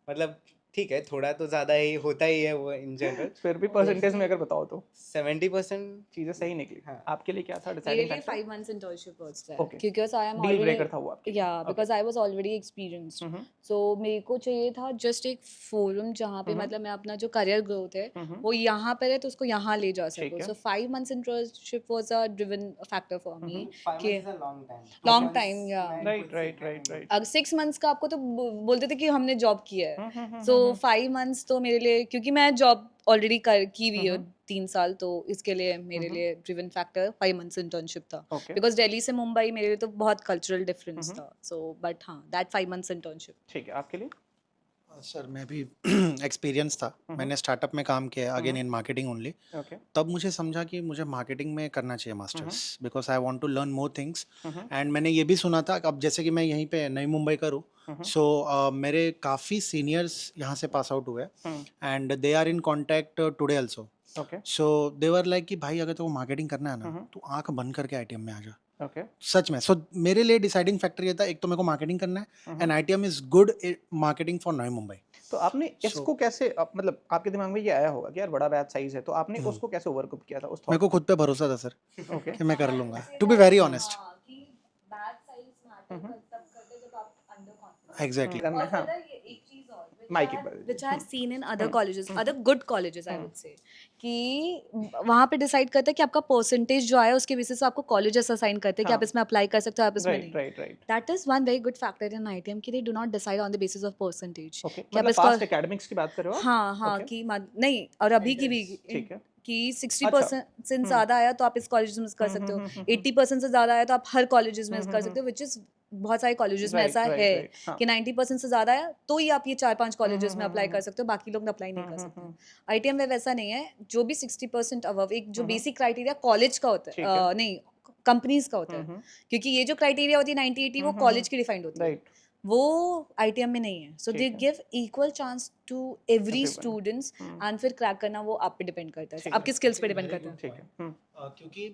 मतलब ठीक है, थोड़ा तो ज़्यादा ही होता ही है वो इन जनरल. फिर भी परसेंटेज में अगर बताओ तो 70% चीजें सही निकली. हाँ. आपके लिए क्या था मेरे डिसाइडिंग लिए factor? 5 months internship was there. Okay. Because I am deal already breaker था वो आपके लिए? yeah, because I was already experienced. So मेरे को चाहिए था जस्ट एक फोरम जहाँ पे मतलब मैं अपना जो करियर ग्रोथ है वो यहाँ पर है तो उसको यहाँ ले जा ठीक सकूँ. है. So 5 months internship was a driven factor for me. 5 कि months is a long time. long time, yeah. Right. अगर 6 months का आपको तो बोलते थे कि हमने जॉब किया है. So 5 months तो मेरे लिए, क्योंकि मैं जॉब ऑलरेडी की हुई है 3 साल, तो इसके लिए मेरे लिए ड्रिवन फैक्टर 5 months इंटर्नशिप था. ओके. बिकॉज दिल्ली से मुंबई मेरे लिए तो बहुत कल्चरल डिफरेंस था. सो बट हाँ, दैट 5 months इंटर्नशिप. ठीक है. आपके लिए? सर मैं भी एक्सपीरियंस था, मैंने स्टार्टअप में काम किया again in marketing only. Okay. तब मुझे समझा कि मुझे मार्केटिंग में करना चाहिए masters, because I want to learn more things. And मैंने ये भी सुना था कि अब जैसे कि मैं यहीं पे नई मुंबई का हूँ, सो मेरे काफ़ी सीनियर्स यहाँ से पास आउट हुए and they are in contact today also. Okay. So they were like कि भाई अगर तो मार्केटिंग करना है ना तो आंख बंद करके आईटीएम में आ जा। ओके। सच में। सो मेरे लिए डिसाइडिंग फैक्टर ये था, एक तो मेरे को मार्केटिंग करना है and ITM is good marketing for नई मुंबई। तो आपने सो इसको कैसे मतलब आपके दिमाग में ये आया होगा कि यार बड़ा बैच साइज है, तो आपने उसको कैसे ओवरकम किया था उस मेरे थॉट को को? खुद पे भरोसा था सर ओके। कि मैं कर लूंगा, टू बी वेरी ऑनेस्ट। हाँ, कि बैच साइज मैटर तब करते जब आप अंडर कॉन्फिडेंट एग्जैक्टली। करना और है, हाँ। पता है ये एक चीज और माइक एक बार which I have seen in other colleges, other good colleges I would say, कि वहाँ पे डिसाइड करता है कि आपका परसेंटेज जो आया उसके बेसिस से आपको कॉलेजेस असाइन करते हैं कि हाँ। आप इसमें अप्लाई कर सकते हो, आप इसमें राइट, नहीं। Right, right. That is one very good factor in ITM कि they do not decide on the basis of percentage okay, कि आप मतलब इसका पास्ट एकेडमिक्स की बात कर रहे हो आप? हाँ हाँ ओके। कि नहीं, और अभी की भी ठीक है। कि 60% अच्छा। से ज़्यादा आया तो आप इस कॉलेज में कर सकते हो, 80% से ज़्यादा आया तो आप हर कॉलेजेस में कर सकते हो, विच इज़ बहुत सारे कॉलेजेस में राइट, ऐसा राइट, है राइट, हाँ। कि 90% से ज़्यादा आया तो ही आप ये 4-5 कॉलेजेस में अप्लाई कर सकते हो, बाकी लोग अप्लाई नहीं कर सकते। आईटीएम में वैसा नहीं है, जो भी 60% अबव, एक जो बेसिक क्राइटेरिया कॉलेज का होता ठीक है, है। नहीं कंपनीज का होता है, क्योंकि ये जो क्राइटेरिया होती है 90-80 वो कॉलेज की डिफाइंड होती है, राइट। वो आईटीएम में नहीं है। सो दे ठीक है। Give equal chance to every Everyone. Students and फिर क्रैक करना वो आप पे डिपेंड करता है, ठीक आपकी है। स्किल्स पे डिपेंड करता है। ठीक है। क्योंकि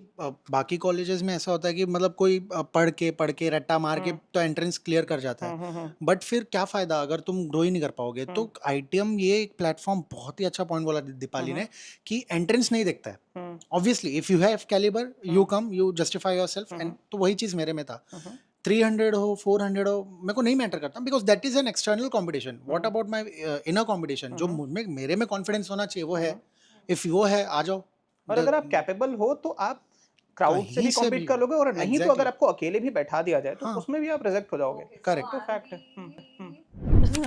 बाकी कॉलेजेस में ऐसा होता है कि मतलब कोई पढ़ के रट्टा मार के तो एंट्रेंस क्लियर कर जाता है, बट फिर क्या फ़ायदा अगर तुम ग्रो ही नहीं कर पाओगे। तो आईटीएम ये एक प्लेटफॉर्म, बहुत ही अच्छा पॉइंट बोला दीपाली ने कि एंट्रेंस नहीं देखता है। Obviously if you have calibre you come, you justify yourself, and तो वही चीज़ मेरे में था। 300 हो 400 हो मेरे को नहीं मैटर करता, because that is an external competition. What about my inner competition, जो मुझ में मेरे में कॉन्फिडेंस होना चाहिए वो है। इफ वो है आ जाओ। और अगर आप कैपेबल हो तो आप क्राउड से कहीं भी से कॉम्पीट भी कर लोगे, और नहीं तो एग्जैक्टली अगर आपको अकेले भी बैठा दिया जाए तो हाँ उसमें भी आप रिजेक्ट हो जाओगे। करेक्ट। तो फैक्ट है।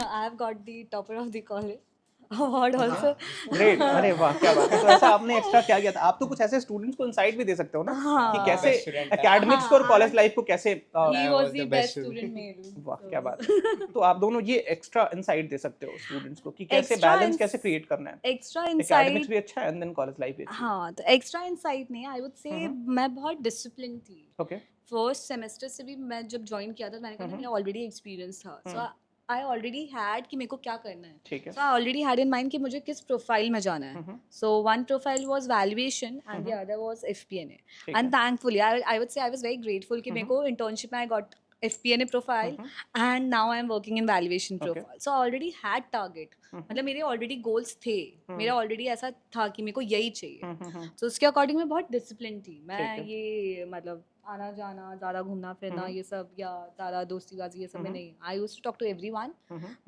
I have got the topper of the college award also. Great, अरे वाह क्या बात है। तो ऐसा आपने एक्स्ट्रा क्या किया था? आप तो कुछ ऐसे स्टूडेंट्स को इंसाइट भी दे सकते हो ना कि हाँ, कैसे बेस्ट स्टूडेंट था। एकेडमिक्स को और कॉलेज लाइफ को कैसे he I was was the the best best student student. male. वाह So- क्या बात है। तो आप दोनों ये एक्स्ट्रा इंसाइट दे सकते हो स्टूडेंट्स को कि कैसे Extra बैलेंस ins- कैसे क्रिएट करना है। एक्स्ट्रा एकेडमिक्स इंसाइट, भी अच्छा है एंड देन कॉलेज लाइफ भी अच्छी है। हाँ, तो एक्स्ट्रा इंसाइट नहीं, आई वुड से मैं बहुत डिसिप्लिन थी। ओके। फर्स्ट सेमेस्टर से भी मैं जब ज्वाइन किया था, मैंने कहा ना मेरा ऑलरेडी एक्सपीरियंस था, सो आई ऑलरेडी हैड कि मेरे को क्या करना है। ठीक है। So I already had in mind कि मुझे किस प्रोफाइल में जाना है। So one profile was valuation and the other was FPNA, ठीक एंड thankfully I would say I was very grateful कि मेरे को इंटर्नशिप में I got FP&A profile and now I'm working in valuation Okay. profile. So I already had target. मतलब मेरे already goals थे, मेरा ऑलरेडी ऐसा था कि मेरे को यही चाहिए। तो उसके अकॉर्डिंग मैं बहुत डिसिप्लिन थी। मैं ये मतलब आना जाना, ज़्यादा घूमना फिरना ये सब, या ज़्यादा दोस्तीबाजी ये सब में नहीं। I used to talk to everyone,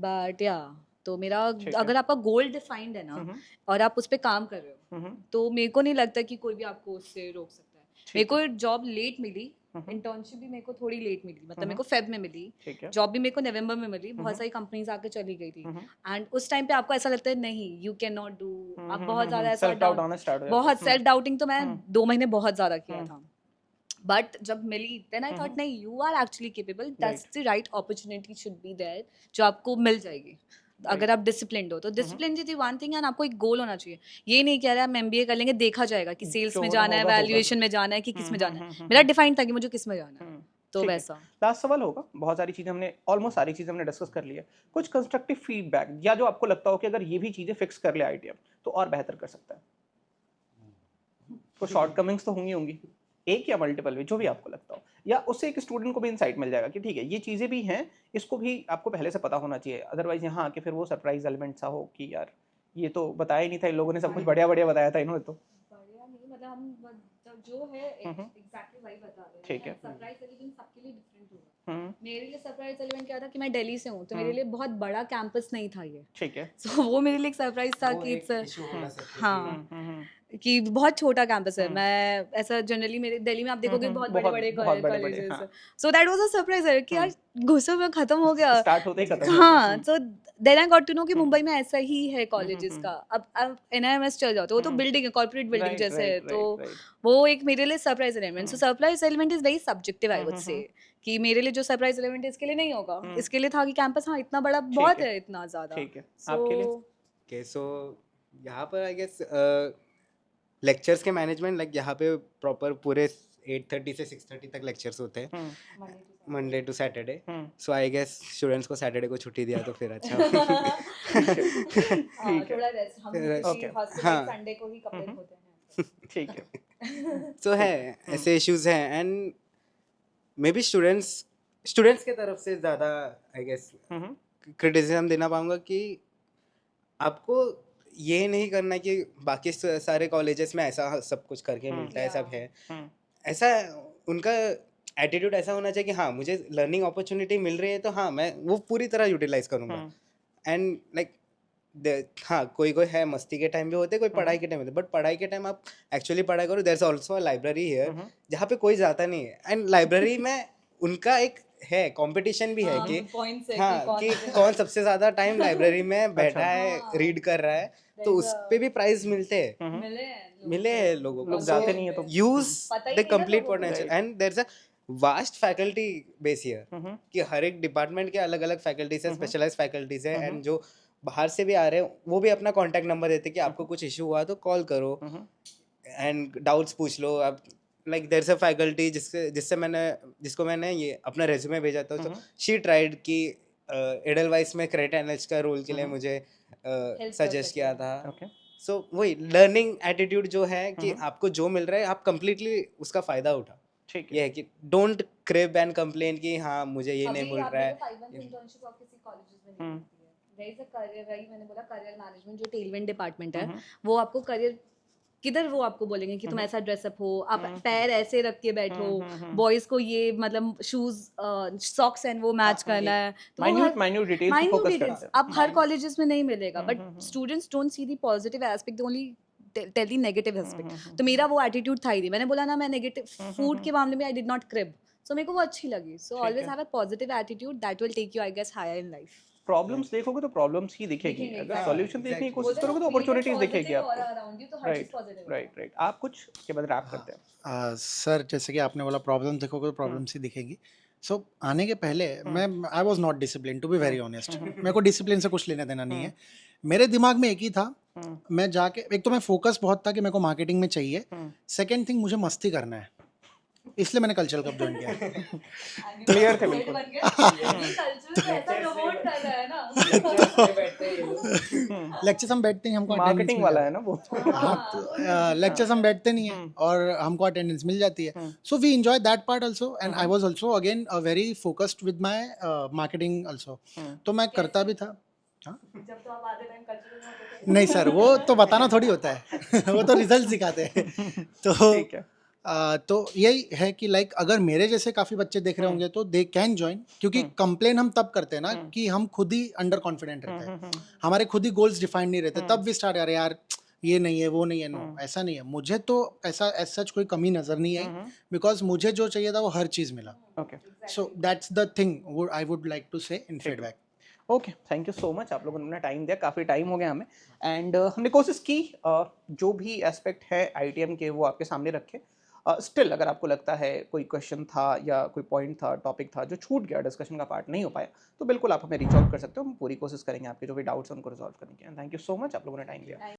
but या तो मेरा अगर आपका गोल डिफाइंड है ना और आप उस पर काम कर रहे हो तो मेरे को नहीं लगता कि कोई भी आपको उससे रोक सकता है। मेरे को जॉब लेट मिली, इंटर्नशिप भी मेरे को थोड़ी लेट मिली, मतलब मेरे को फेब में मिली, जॉब भी मेरे को नवंबर में मिली, बहुत सारी कंपनीज आके चली गई थी, एंड उस टाइम पे आपको ऐसा लगता है नहीं यू कैन नॉट डू, आप बहुत ज्यादा ऐसा सेल्फ डाउट आना स्टार्ट हो जाता है। बहुत सेल्फ डाउटिंग तो मैं 2 महीने बहुत ज्यादा किया था, बट जब मिली देन आई थॉट नहीं, you are actually capable, that's the right opportunity should be there जो आपको मिल जाएगी अगर आप डिसिप्लिन्ड हो। तो discipline is one thing, and आपको एक गोल होना चाहिए। ये नहीं कह रहा है हम MBA कर लेंगे देखा जाएगा कि सेल्स में जाना है, वैल्यूएशन में जाना है कि किस में जाना है। मेरा डिफाइन था कि मुझे किस में जाना है, तो वैसा। लास्ट सवाल होगा, बहुत सारी चीजें हमने ऑलमोस्ट सारी चीजें हमने डिस्कस कर ली है। कुछ कंस्ट्रक्टिव फीडबैक या जो आपको लगता हो कि अगर ये भी चीजें फिक्स कर ले आईटीएम तो और बेहतर कर सकता है। कुछ शॉर्टकमिंग्स तो होंगी, एक या मल्टीपल भी, जो भी आपको लगता हो, या उससे एक स्टूडेंट को भी इंसाइट मिल जाएगा कि ठीक है ये चीज़ें भी हैं, इसको भी आपको पहले से पता होना चाहिए, अदरवाइज यहाँ आके फिर वो सरप्राइज एलिमेंट सा हो कि यार ये तो बताया ही नहीं था इन लोगों ने, सब कुछ बढ़िया बढ़िया बताया था इन्होंने तो। बढ़िया नहीं, मतलब हम जो है एग्जैक्टली वही बता रहे हैं। ठीक है। सरप्राइज एलिमेंट सबके लिए डिफरेंट होगा। मेरे लिए सरप्राइज एलिमेंट क्या था कि मैं दिल्ली से हूँ, तो मेरे लिए बहुत बड़ा कैंपस नहीं था ये, ठीक है। सो वो मेरे लिए एक सरप्राइज था कि इट्स हाँ कि बहुत छोटा कैंपस है। मैं ऐसा जनरली मेरे दिल्ली में आप देखोगे बहुत बड़े colleges, so that was a surprise कि यार घुसो में खत्म हो गया, स्टार्ट होते ही खत्म। हाँ। So then I got to know कि मुंबई में ऐसा ही है कॉलेजेस का। अब NIMS चल जाओ तो वो तो बिल्डिंग है, कॉर्पोरेट बिल्डिंग जैसे है, तो वो एक मेरे लिए surprise element. So surprise element is very subjective I would say कि मेरे लिए जो सरप्राइज इवेंट है इसके लिए नहीं होगा, इसके लिए था कि कैंपस हाँ इतना बड़ा बहुत है, इतना ज़्यादा। ठीक है, आपके लिए? ओके, सो यहाँ पर आई गेस लेक्चर्स के मैनेजमेंट, लाइक यहाँ पे प्रॉपर पूरे 8:30 से 6:30 तक लेक्चर्स होते हैं Monday to Saturday. So I guess students को सैटरडे को छुट्टी दिया तो फिर अच्छा ठीक है। थोड़ा रेस्ट हम Okay. हाँ। संडे को ही कपड़े धोते हैं। ठीक है। सो है ऐसे इश्यूज हैं, एंड मे बी स्टूडेंट्स के तरफ से ज़्यादा आई गेस क्रिटिसिज्म देना पाऊंगा कि आपको ये नहीं करना कि बाकी सारे कॉलेजेस में ऐसा सब कुछ करके मिलता है, सब है ऐसा। उनका एटीट्यूड ऐसा होना चाहिए कि हाँ मुझे लर्निंग अपॉर्चुनिटी मिल रही है तो हाँ मैं वो पूरी तरह यूटिलाइज करूँगा। एंड लाइक हाँ कोई कोई है मस्ती के टाइम भी होते, कोई पढ़ाई के टाइम होते, बट पढ़ाई के टाइम आप एक्चुअली पढ़ाई करो। There is also a library here जहाँ पे कोई जाता नहीं है, एंड लाइब्रेरी में उनका एक है कंपटीशन भी है कि हाँ कि कौन सबसे ज्यादा टाइम लाइब्रेरी में बैठा है, रीड कर रहा है, तो उस पे भी प्राइज मिलते हैं, मिले हैं लोगों को। लोग जाते नहीं है तो यूज पता ही द नहीं ना कंप्लीट लोगों को। Potential, and there is a vast faculty base here कि हर एक डिपार्टमेंट के अलग अलग फैकल्टीज है, स्पेशलाइज फैकल्टीज है, एंड जो बाहर से भी आ रहे हैं वो भी अपना कांटेक्ट नंबर देते हैं कि आपको कुछ इशू हुआ तो कॉल करो एंड डाउट्स पूछ लो आप। Like there is a faculty जिसको मैंने ये अपना रेज्यूमे भेजा था, तो शी ट्राइड कि एडलवाइस में क्रेडिट एनालिस्ट का रोल के लिए मुझे सजेस्ट किया था। Okay. सो वही लर्निंग एटीट्यूड जो है कि आपको जो मिल रहा है आप कंप्लीटली उसका फायदा उठा। ठीक ये है। है कि डोंट क्रेब एंड कंप्लेन कि हाँ मुझे ये नहीं मिल रहा है। इंटर्नशिप आप किसी कॉलेजेस में नहीं मिलती है। देयर इज अ करियर, वही मैंने बोला करियर मैनेजमेंट जो टेलमेंट डिपार्टमेंट है, वो आपको करियर किधर वो आपको बोलेंगे कि तुम ऐसा ड्रेसअप हो, आप पैर ऐसे रख के बैठो, बॉयज को ये मतलब शूज सॉक्स एंड वो मैच करना है, तो वो माइन्यूट हर माइन्यूट डिटेल्स पे minute फोकस details करते हैं। अब हर कॉलेजेस में नहीं मिलेगा, but students don't see the positive aspect, only tell the negative aspect. तो मेरा वो एटीट्यूड था ही नहीं, मैंने बोला ना मैं नेगेटिव फूड के मामले में I did not crib, so मेरे को वो अच्छी लगी। So always have a positive attitude that will take you I guess higher in life. Problems देखोगे तो प्रॉब्लम्स ही दिखेगी, अगर सॉल्यूशन देखने की कोशिश करोगे तो अपॉर्चुनिटीज दिखेगी आपको। Right right right. आप कुछ के बाद रैप करते हैं। सर जैसे कि आपने बोला प्रॉब्लम देखोगे तो प्रॉब्लम्स ही दिखेगी। सो आने के पहले मैं I was not discipline, to be very honest. मेरे को डिसिप्लिन से कुछ लेना देना नहीं है। मेरे दिमाग में एक ही था, मैं जाके एक तो मैं फोकस बहुत था कि मेरे को मार्केटिंग में चाहिए, सेकंड थिंग मुझे मस्ती करना है, इसलिए मैंने कल्चरल क्लब ज्वाइन किया। क्लियर थे बिल्कुल। लेक्चर्स हम बैठते हैं, हमको मार्केटिंग वाला है ना वो। लेक्चर्स हम बैठते नहीं है और हमको अटेंडेंस मिल जाती है। So we enjoy that part also, and I was also again very focused with my marketing also. तो मैं करता भी था। जब तो आप आधे टाइम कल्चरल में होते थे। नहीं सर, वो तो बताना थोड़ी होता है वो तो रिजल्ट दिखाते हैं। तो ठीक है। तो यही है कि लाइक अगर मेरे जैसे काफ़ी बच्चे देख रहे होंगे तो दे कैन ज्वाइन, क्योंकि कंप्लेन हम तब करते हैं ना कि हम खुद ही अंडर कॉन्फिडेंट रहते हैं, हमारे खुद ही गोल्स डिफाइंड नहीं रहते, तब भी स्टार्ट यार यार ये नहीं है वो नहीं है। नो, ऐसा नहीं है, मुझे तो ऐसा एज सच कोई कमी नज़र नहीं आई, बिकॉज मुझे जो चाहिए था वो हर चीज़ मिला। Okay so that's the thing I would like to say in feedback. Okay, thank you so much. आप लोगों ने अपना टाइम दिया, काफ़ी टाइम हो गया हमें, एंड हमने कोशिश की जो भी एस्पेक्ट है आईटीएम के वो आपके सामने रखे। स्टिल अगर आपको लगता है कोई क्वेश्चन था या कोई पॉइंट था, टॉपिक था जो छूट गया, डिस्कशन का पार्ट नहीं हो पाया, तो बिल्कुल आप हमें रीच आउट कर सकते हो। हम पूरी कोशिश करेंगे आपके जो भी डाउट्स हैं उनको रिजॉल्व करने की। थैंक यू सो मच, आप लोगों ने टाइम दिया।